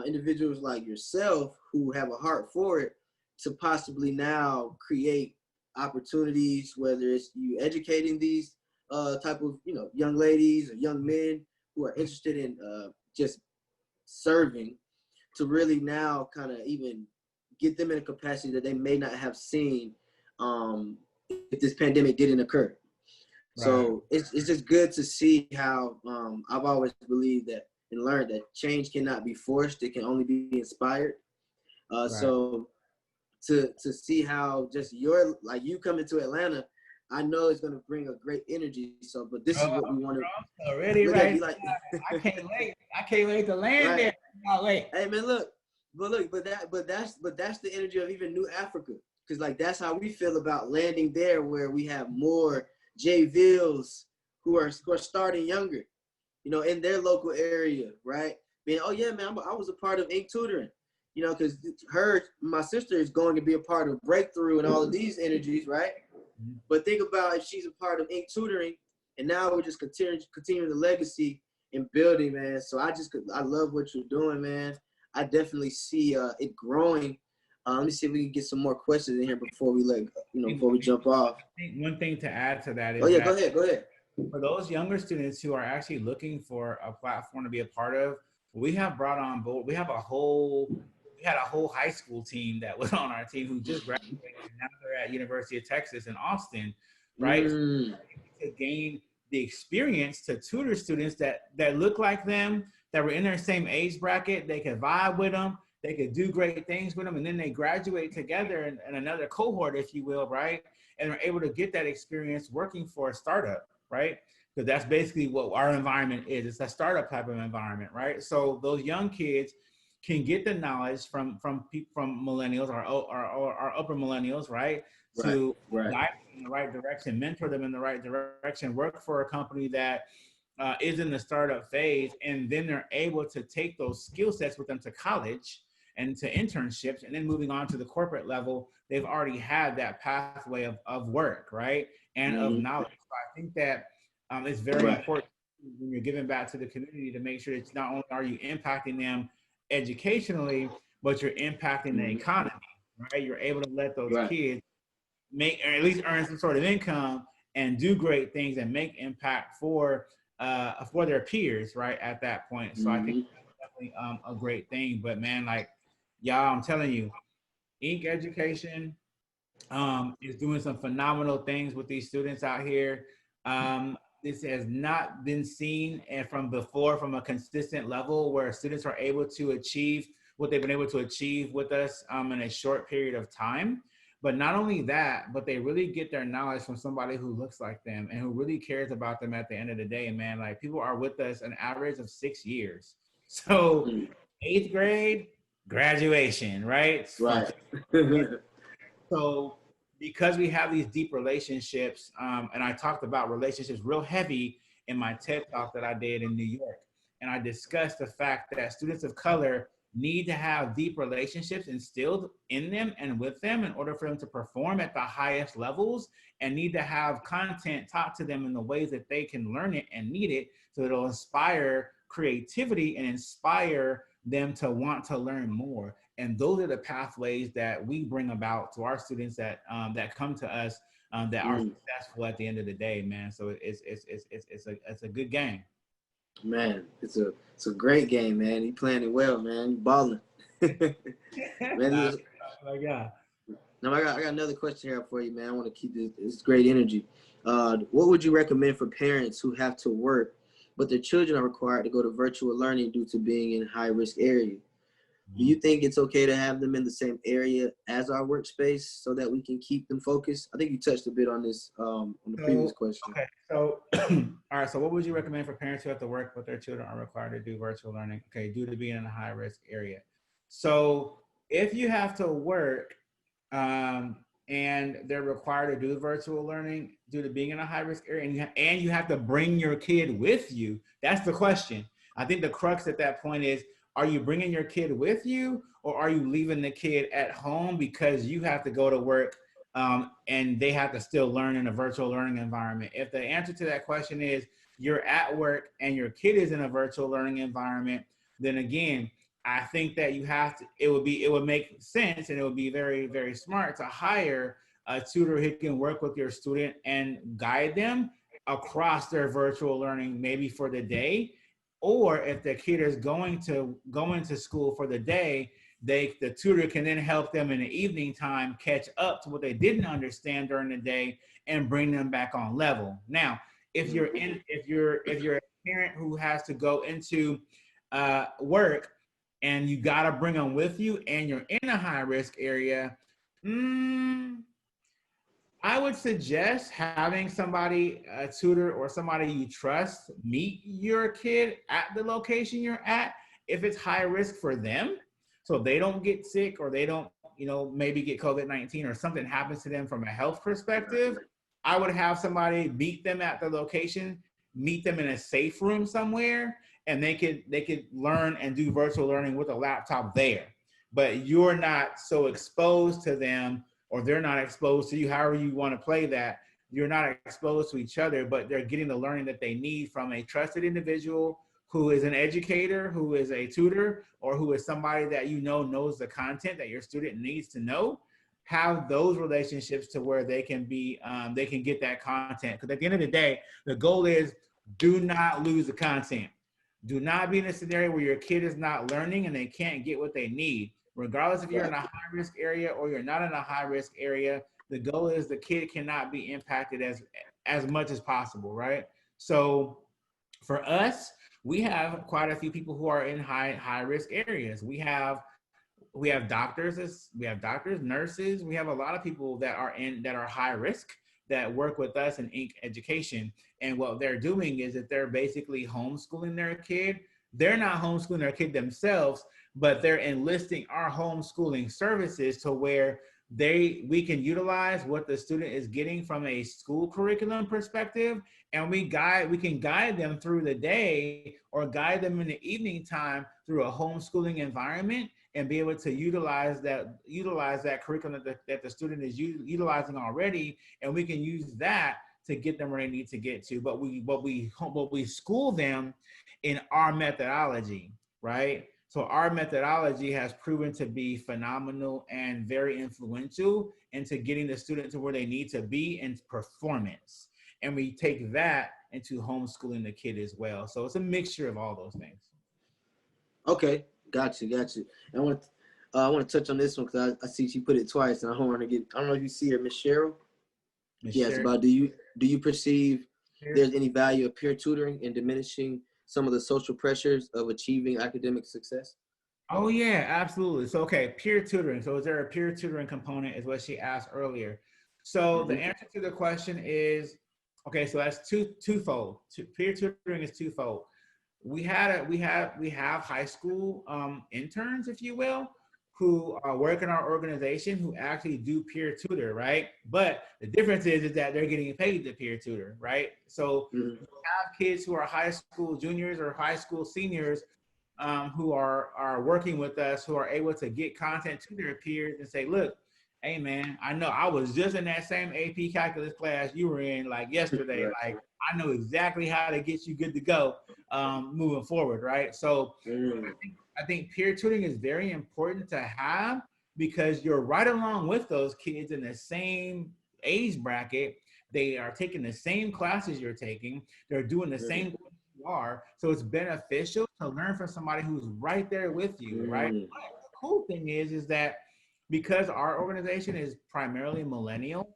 individuals like yourself who have a heart for it to possibly now create opportunities, whether it's you educating these type of young ladies or young men who are interested in just serving, to really now kind of even get them in a capacity that they may not have seen if this pandemic didn't occur. Right. So it's just good to see how I've always believed that and learned that change cannot be forced; it can only be inspired. Right. So to see how just you coming to Atlanta, I know it's gonna bring a great energy. So, but this Oh, is what we want to I'm already look at. right Be like, now. I can't wait. I can't wait to land right? there. Not wait. Hey man, but that's the energy of even New Africa, because like that's how we feel about landing there, where we have more Veals who are starting younger, in their local area, right? Being, oh yeah, man, I was a part of Ink Tutoring, because my sister is going to be a part of Breakthrough and all of these energies, right? But think about if she's a part of Ink Tutoring, and now we're just continuing the legacy and building, man. So I love what you're doing, man. I definitely see it growing. Let me see if we can get some more questions in here before we before we jump off. I think one thing to add to that Oh is yeah, that go ahead, go ahead. for those younger students who are actually looking for a platform to be a part of, we have brought on board, we had a whole high school team that was on our team who just graduated, and now they're at University of Texas in Austin, right? Mm, To gain the experience to tutor students that look like them, that were in their same age bracket. They could vibe with them, they could do great things with them, and then they graduate together in another cohort, if you will, right? And are able to get that experience working for a startup, right? Because that's basically what our environment is. It's a startup type of environment, right? So those young kids can get the knowledge from millennials or upper millennials, right? right, To right. guide them in the right direction, mentor them in the right direction, work for a company that is in the startup phase, and then they're able to take those skill sets with them to college and to internships, and then moving on to the corporate level, they've already had that pathway of work, right? And of Mm-hmm. knowledge. So I think that it's very Right. important when you're giving back to the community to make sure that not only are you impacting them educationally, but you're impacting the Mm-hmm. economy, right? You're able to let those Right. kids make, or at least earn some sort of income and do great things and make impact for their peers, right? At that point. So I think Mm-hmm. that's definitely a great thing. But man, like y'all, I'm telling you, Ink Education is doing some phenomenal things with these students out here. This has not been seen and from before from a consistent level where students are able to achieve what they've been able to achieve with us in a short period of time. But not only that, but they really get their knowledge from somebody who looks like them and who really cares about them at the end of the day. Man, like people are with us an average of 6 years. So Mm-hmm. 8th grade, graduation, right? From Right. so because we have these deep relationships, and I talked about relationships real heavy in my TED talk that I did in New York. and I discussed the fact that students of color need to have deep relationships instilled in them and with them in order for them to perform at the highest levels, and need to have content taught to them in the ways that they can learn it and need it, so it'll inspire creativity and inspire them to want to learn more. And those are the pathways that we bring about to our students that that come to us, that are successful at the end of the day, man. So it's a good game. Man, it's a great game, man. You playing it well, man. You balling. Man, Yeah. now I got another question here for you, man. I want to keep this great energy. What would you recommend for parents who have to work, but their children are required to go to virtual learning due to being in high risk area? Do you think it's okay to have them in the same area as our workspace so that we can keep them focused? I think you touched a bit on this on the previous question. Okay, so all right, so what would you recommend for parents who have to work but their children are required to do virtual learning, okay, due to being in a high risk area? So if you have to work and they're required to do virtual learning due to being in a high risk area, and you have to bring your kid with you, that's the question. I think the crux at that point is, are you bringing your kid with you, or are you leaving the kid at home because you have to go to work and they have to still learn in a virtual learning environment? If the answer to that question is you're at work and your kid is in a virtual learning environment, then again, I think that you have to, it would make sense, and it would be very, very smart to hire a tutor who can work with your student and guide them across their virtual learning, maybe for the day. Or if the kid is going to school for the day, the tutor can then help them in the evening time catch up to what they didn't understand during the day and bring them back on level. Now, if you're a parent who has to go into work and you got to bring them with you and you're in a high risk area, I would suggest having somebody, a tutor or somebody you trust, meet your kid at the location you're at if it's high risk for them, so they don't get sick or they don't, maybe get COVID-19 or something happens to them from a health perspective. I would have somebody meet them at the location, meet them in a safe room somewhere, and they could learn and do virtual learning with a laptop there. But you're not so exposed to them, or they're not exposed to you, however you want to play that. You're not exposed to each other, but they're getting the learning that they need from a trusted individual who is an educator, who is a tutor, or who is somebody that knows the content that your student needs to know. Have those relationships to where they can be, they can get that content. Because at the end of the day, the goal is, do not lose the content. Do not be in a scenario where your kid is not learning and they can't get what they need. Regardless if you're in a high risk area or you're not in a high risk area, the goal is the kid cannot be impacted as much as possible, right? So for us, we have quite a few people who are in high risk areas. We have doctors, nurses. We have a lot of people that are high risk that work with us in Inc. Education. And what they're doing is that they're basically homeschooling their kid. They're not homeschooling their kid themselves, but they're enlisting our homeschooling services to where we can utilize what the student is getting from a school curriculum perspective, and we can guide them through the day or guide them in the evening time through a homeschooling environment, and be able to utilize that curriculum that the student is utilizing already, and we can use that to get them where they need to get to. But we school them in our methodology, right? So our methodology has proven to be phenomenal and very influential into getting the student to where they need to be in performance. And we take that into homeschooling the kid as well. So it's a mixture of all those things. Okay, got you. I want to touch on this one because I see she put it twice, and I don't know if you see her, Miss Cheryl. Yes, about do you perceive there's any value of peer tutoring in diminishing some of the social pressures of achieving academic success? Oh yeah, absolutely. So okay, peer tutoring. So is there a peer tutoring component, is what she asked earlier. So the answer to the question is, okay, so that's twofold. Peer tutoring is twofold. We have high school interns, if you will, who work in our organization who actually do peer tutor, right? But the difference is that they're getting paid to peer tutor, right? So Mm-hmm. you have kids who are high school juniors or high school seniors who are working with us, who are able to get content to their peers and say, look, hey man, I know I was just in that same AP calculus class you were in like yesterday. Right. Like I know exactly how to get you good to go moving forward, right? So I think peer tutoring is very important to have because you're right along with those kids in the same age bracket. They are taking the same classes you're taking. They're doing the same things you are. So it's beneficial to learn from somebody who's right there with you, right? But the cool thing is that because our organization is primarily millennial,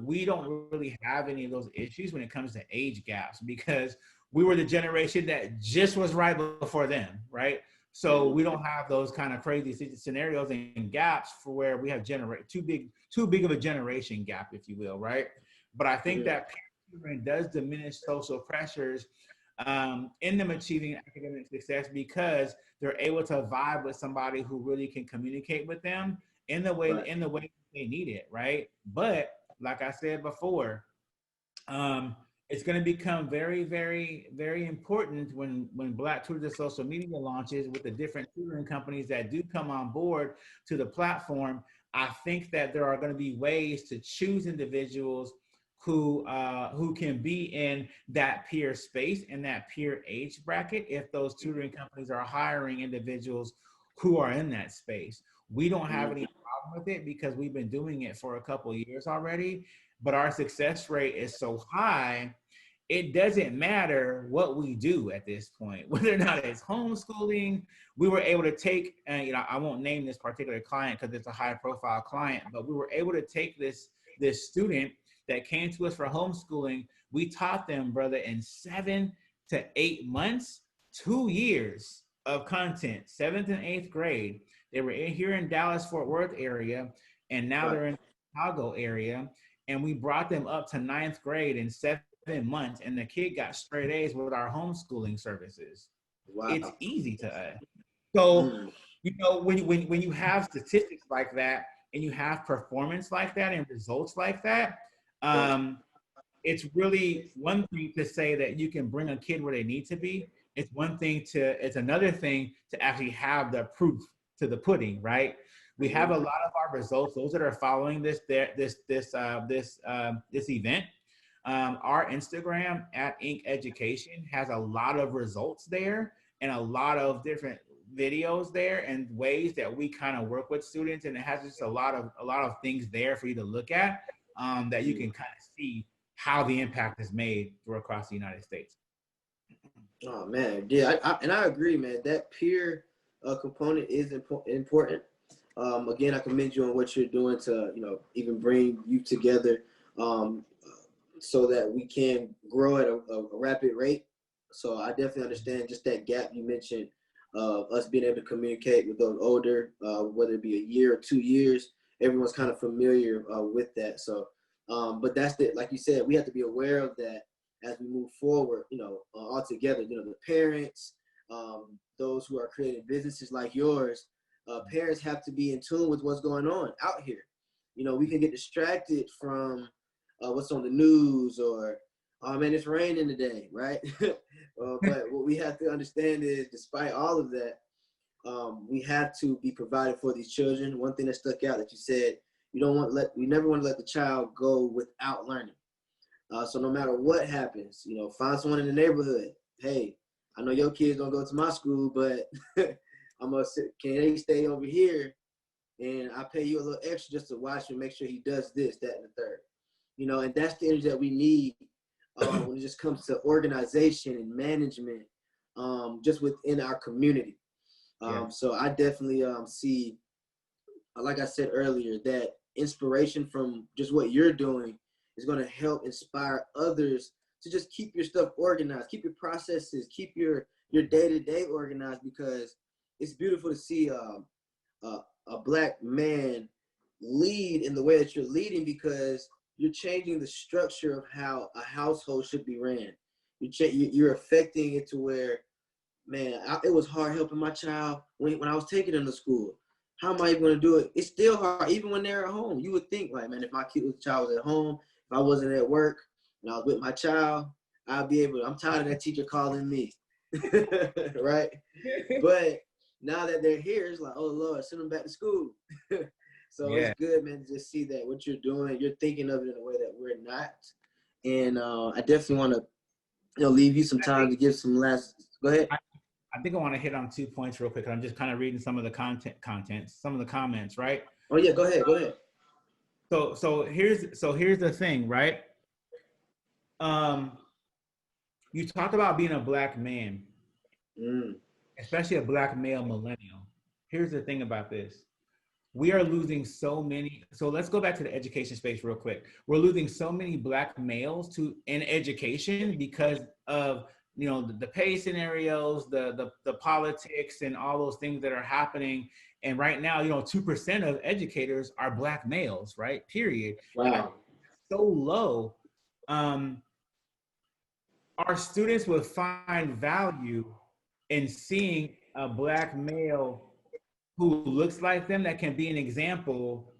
we don't really have any of those issues when it comes to age gaps because we were the generation that just was right before them, right? So we don't have those kind of crazy scenarios and gaps for where we have too big of a generation gap, if you will, right? But I think that peer tutoring does diminish social pressures in them achieving academic success because they're able to vibe with somebody who really can communicate with them in the way they need it, right? But like I said before, it's going to become very, very, very important when Black Tutors Social Media launches with the different tutoring companies that do come on board to the platform. I think that there are going to be ways to choose individuals who can be in that peer space, in that peer age bracket, if those tutoring companies are hiring individuals who are in that space. We don't have any problem with it because we've been doing it for a couple of years already, but our success rate is so high, it doesn't matter what we do at this point, whether or not it's homeschooling. We were able to take, I won't name this particular client because it's a high profile client, but we were able to take this student that came to us for homeschooling. We taught them, brother, in 7 to 8 months, 2 years of content, 7th and 8th grade. They were here in Dallas, Fort Worth area, and now they're in the Chicago area. And we brought them up to 9th grade in 7 months, and the kid got straight A's with our homeschooling services. Wow. It's easy to us. So, when you have statistics like that, and you have performance like that and results like that, it's really one thing to say that you can bring a kid where they need to be. It's another thing to actually have the proof to the pudding, right? We have a lot of our results. Those that are following this event, our Instagram at Inc. Education has a lot of results there and a lot of different videos there and ways that we kind of work with students, and it has just a lot of things there for you to look at that you can kind of see how the impact is made through across the United States. Oh man, yeah, I agree, man. That peer component is important. Again, I commend you on what you're doing to even bring you together so that we can grow at a rapid rate. So I definitely understand just that gap you mentioned of us being able to communicate with those older, whether it be a year or 2 years. Everyone's kind of familiar with that. So, but that's like you said, we have to be aware of that as we move forward, all together, the parents, those who are creating businesses like yours, parents have to be in tune with what's going on out here. We can get distracted from what's on the news or, oh man, it's raining today, right? But what we have to understand is despite all of that, we have to be provided for these children. One thing that stuck out that you said, we never want to let the child go without learning. So no matter what happens, find someone in the neighborhood. Hey, I know your kids don't go to my school, but can they stay over here? And I pay you a little extra just to watch and make sure he does this, that, and the third. And that's the energy that we need when it just comes to organization and management, just within our community. So I definitely see, like I said earlier, that inspiration from just what you're doing is going to help inspire others to just keep your stuff organized, keep your processes, keep your day-to-day organized, because it's beautiful to see a Black man lead in the way that you're leading, because you're changing the structure of how a household should be ran. You're affecting it to where, man, it was hard helping my child when I was taking him to school. how am I even gonna do it? It's still hard, even when they're at home. You would think, like, man, if my child was at home, if I wasn't at work, and I was with my child, I'd be able. I'm tired of that teacher calling me, right? But now that they're here, it's like, oh Lord, send them back to school. So Yeah. it's good, man, to just see that what you're doing, you're thinking of it in a way that we're not. And I definitely want to, leave you some time to give some last. Go ahead. I think I want to hit on 2 points real quick. I'm just kind of reading some of the some of the comments, right? Oh yeah, go ahead. Go ahead. So here's the thing, right? You talked about being a Black man, especially a Black male millennial. Here's the thing about this. We are losing so many. So let's go back to the education space real quick. We're losing so many Black males in education because of the pay scenarios, the politics, and all those things that are happening. And right now, 2% of educators are Black males, right? Period. Wow. So low. Our students will find value in seeing a Black male who looks like them that can be an example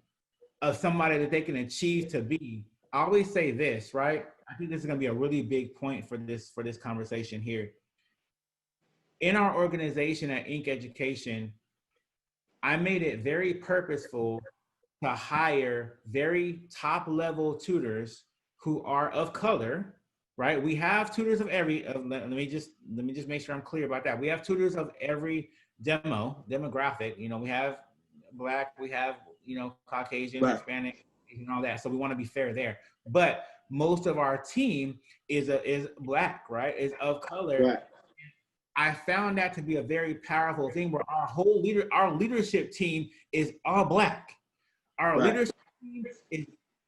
of somebody that they can achieve to be. I always say this, right? I think this is going to be a really big point for this conversation here. In our organization at Inc. Education, I made it very purposeful to hire very top level tutors who are of color, right? We have tutors of let me just make sure I'm clear about that. We have tutors of every demographic. We have Black, we have, Caucasian, right, Hispanic, and all that. So we want to be fair there. But most of our team is Black, right? Is of color. Right. I found that to be a very powerful thing where our leadership team is all Black. Our leadership team is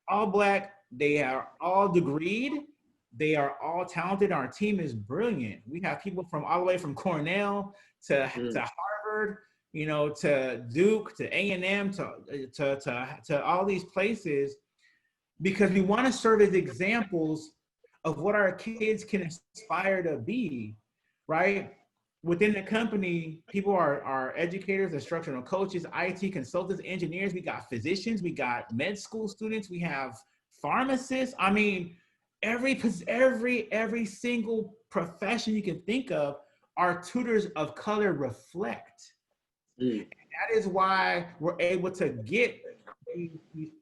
all Black. They are all degreed. They are all talented. Our team is brilliant. We have people from all the way from Cornell to Harvard, to Duke, to A&M, to all these places, because we want to serve as examples of what our kids can aspire to be, right? Within the company, people are educators, instructional coaches, IT consultants, engineers. We got physicians, we got med school students, we have pharmacists. I mean, every single profession you can think of, our tutors of color reflect. And that is why we're able to get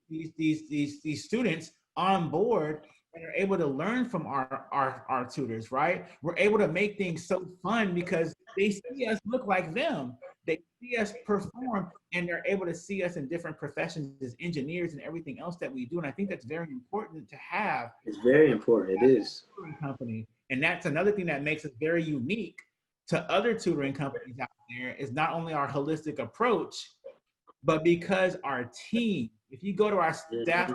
these students on board and are able to learn from our tutors, right? We're able to make things so fun because they see us look like them. They see us perform, and they're able to see us in different professions as engineers and everything else that we do. And I think that's very important to have. It's very important. It is. Company. And that's another thing that makes us very unique to other tutoring companies out there, is not only our holistic approach, but because our team, if you go to our staff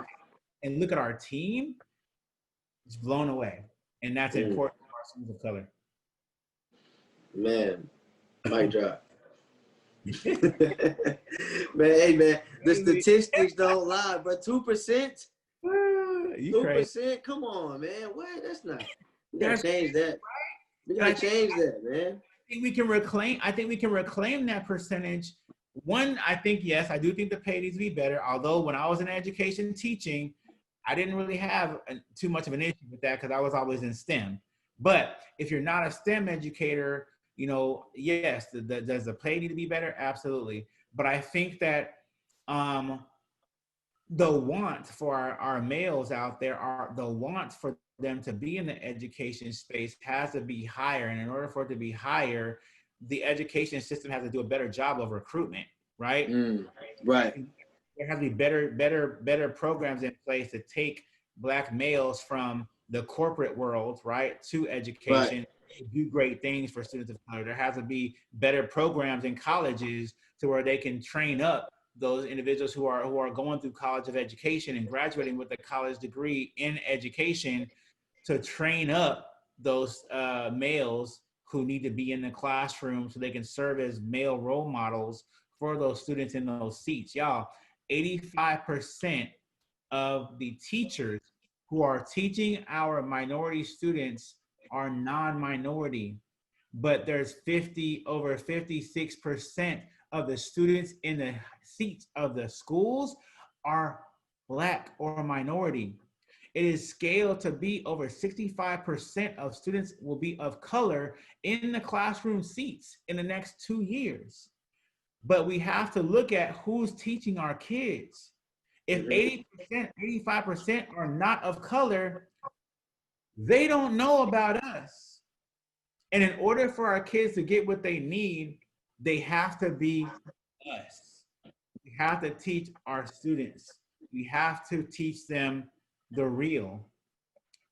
and look at our team, it's blown away. And that's important to our students of color. Man, mic drop. Man, hey man, the statistics don't lie, but 2%? 2%? Come on, man. What? That's not. We gotta change that. We gotta change that, man. I think we can reclaim that percentage. One, I think, yes, I do think the pay needs to be better. Although when I was in education teaching, I didn't really have too much of an issue with that because I was always in STEM. But if you're not a STEM educator, yes, does the pay need to be better? Absolutely. But I think that the want for our males out there, the want for them to be in the education space has to be higher. And in order for it to be higher, the education system has to do a better job of recruitment, right? Right. There has to be better programs in place to take Black males from the corporate world, right, to education, to do great things for students of color. There has to be better programs in colleges to where they can train up those individuals who are going through college of education and graduating with a college degree in education, to train up those males who need to be in the classroom so they can serve as male role models for those students in those seats. Y'all, 85% of the teachers who are teaching our minority students are non-minority, but there's over 56% of the students in the seats of the schools are Black or minority. It is scaled to be over 65% of students will be of color in the classroom seats in the next 2 years. But we have to look at who's teaching our kids. If 80%, 85% are not of color, they don't know about us. And in order for our kids to get what they need, they have to be us. We have to teach our students. We have to teach them the real.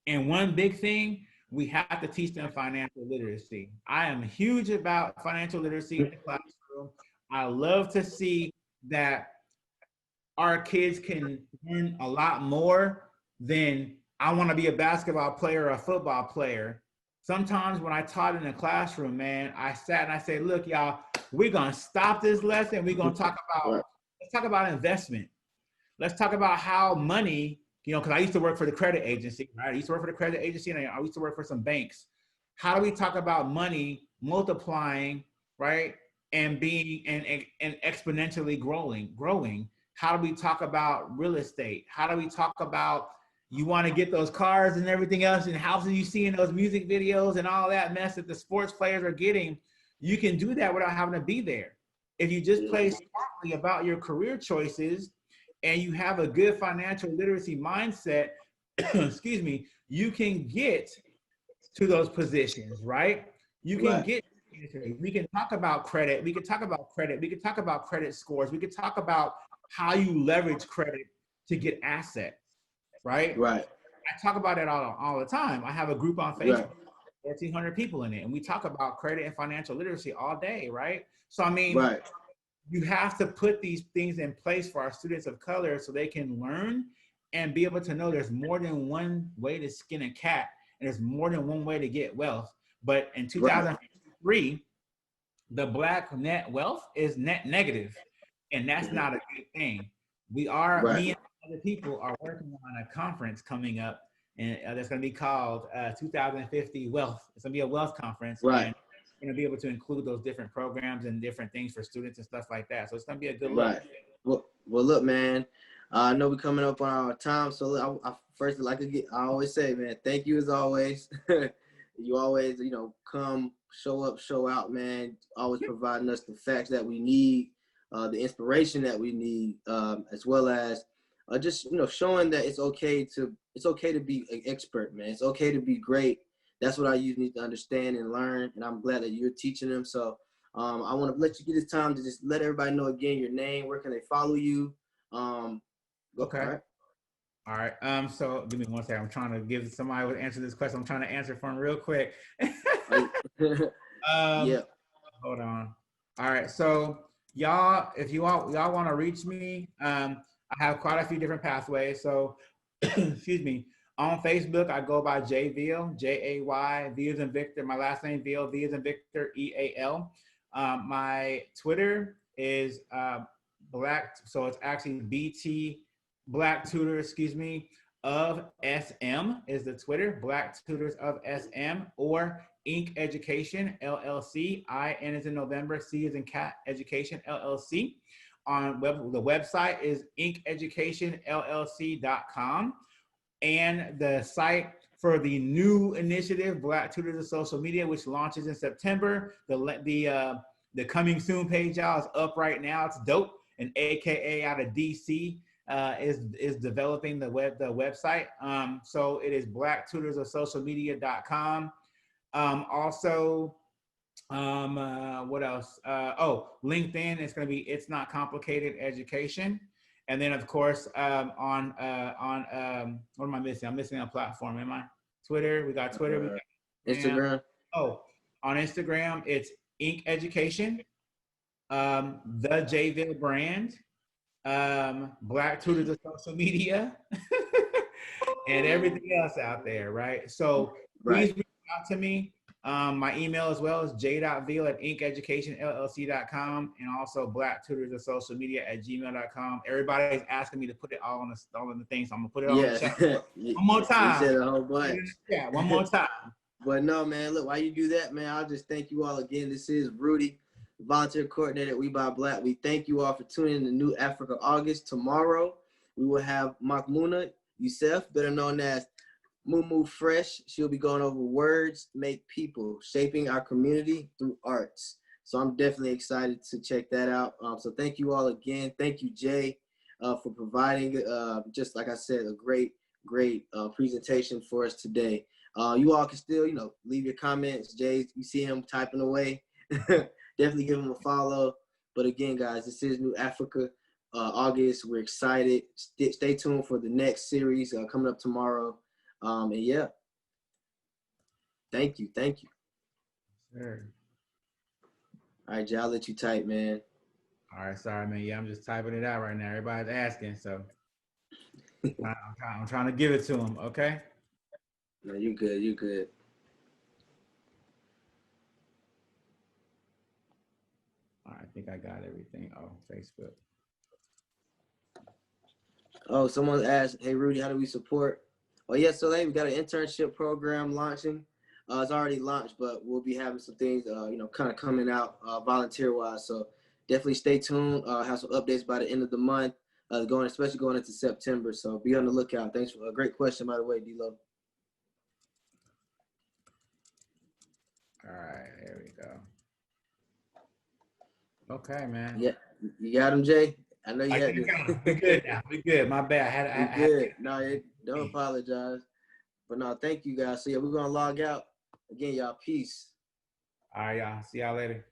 And one big thing, we have to teach them financial literacy. I am huge about financial literacy in the classroom. I love to see that our kids can learn a lot more than I want to be a basketball player or a football player. Sometimes when I taught in the classroom, man, I sat and I said, look, y'all, we're going to stop this lesson. We're going to talk about, let's talk about investment. Let's talk about how money, you know, because I used to work for the credit agency, right? I used to work for the credit agency and I used to work for some banks. How do we talk about money multiplying, right? And being and exponentially growing? How do we talk about real estate? How do we talk about you want to get those cars and everything else and houses you see in those music videos and all that mess that the sports players are getting? You can do that without having to be there. If you just play smartly about your career choices and you have a good financial literacy mindset, excuse me, you can get to those positions, right? You can get, we can talk about credit. We can talk about credit. We can talk about credit scores. We can talk about how you leverage credit to get assets, right? Right. I talk about it all the time. I have a group on Facebook, 1,400 people in it, and we talk about credit and financial literacy all day, right? So, I mean, you have to put these things in place for our students of color so they can learn and be able to know there's more than one way to skin a cat and there's more than one way to get wealth. But in 2003, the Black net wealth is net negative, and that's not a good thing. We are, me and other people are working on a conference coming up, and that's going to be called 2050 Wealth. It's going to be a wealth conference. And we're going to be able to include those different programs and different things for students and stuff like that. So it's going to be a good look. Well, look, man, I know we're coming up on our time. So I first like to I always say, man, thank you as always. You always, you know, come, show up, show out, man. Always providing us the facts that we need, the inspiration that we need, as well as just, you know, showing that it's okay to be an expert, man. It's okay to be great. That's what our youth need to understand and learn. And I'm glad that you're teaching them. So I want to let you get this time to just let everybody know again your name. Where can they follow you? Okay. All right. So give me one second. I'm trying to give somebody would answer this question. I'm trying to answer for him real quick. Yeah. Hold on. All right. So y'all, if y'all want to reach me, I have quite a few different pathways. So excuse me. On Facebook, I go by J Veal, Jay, V as in Victor. My last name Veal, V as in Victor, EAL. My Twitter is Black, so it's actually BT Black Tutor, excuse me, of SM is the Twitter, Black Tutors of SM, or Inc. Education LLC. IN is in November, C is in Cat Education LLC. On the website is inceducationllc.com. And the site for the new initiative, Black Tutors of Social Media, which launches in September. The coming soon page, y'all, is up right now. It's dope. And AKA out of DC is developing the website. So it is blacktutorsofsocialmedia.com. Also, what else? LinkedIn. It's going to be It's Not Complicated Education. And then, of course, what am I missing? I'm missing a platform. Am I? Twitter. We got Twitter. We got Instagram. Oh, on Instagram, it's Inc. Education, the J Veal brand, Black Tutors of Social Media, and everything else out there, right? So please reach out to me. My email as well is j.veal@inceducationllc.com, and also blacktutorsofsocialmedia@gmail.com. Everybody is asking me to put it all in the thing, so I'm gonna put it on the chat. One more time. You said a whole bunch. Yeah, one more time. But no, man, look, while you do that, man, I'll just thank you all again. This is Rudy, volunteer coordinator at We Buy Black. We thank you all for tuning in to New Africa August. Tomorrow, we will have Makmuna Youssef, better known as Mumu Fresh. She'll be going over words make people, shaping our community through arts. So I'm definitely excited to check that out. So thank you all again. Thank you, Jay, for providing, just like I said, a great presentation for us today. You all can still, leave your comments. Jay, you see him typing away. Definitely give him a follow. But again, guys, this is New Africa August. We're excited. Stay tuned for the next series coming up tomorrow. And yeah, thank you. Sure. All right, Jay, I'll let you type, man. All right, sorry, man. Yeah, I'm just typing it out right now. Everybody's asking, so I'm trying to give it to them. Okay. No, you good. You good. All right, I think I got everything. Oh, Facebook. Oh, someone asked, hey, Rudy, how do we support? Oh, yeah, so hey, we got an internship program launching. It's already launched, but we'll be having some things, kind of coming out volunteer-wise. So definitely stay tuned. Have some updates by the end of the month, especially going into September. So be on the lookout. Thanks for a great question, by the way, D-Lo. All right, there we go. Okay, man. Yeah, you got him, Jay? I know you had to. We good now. We good. My bad. We good. No, don't apologize. But no, thank you guys. So yeah, we're gonna log out. Again, y'all, peace. All right, y'all. See y'all later.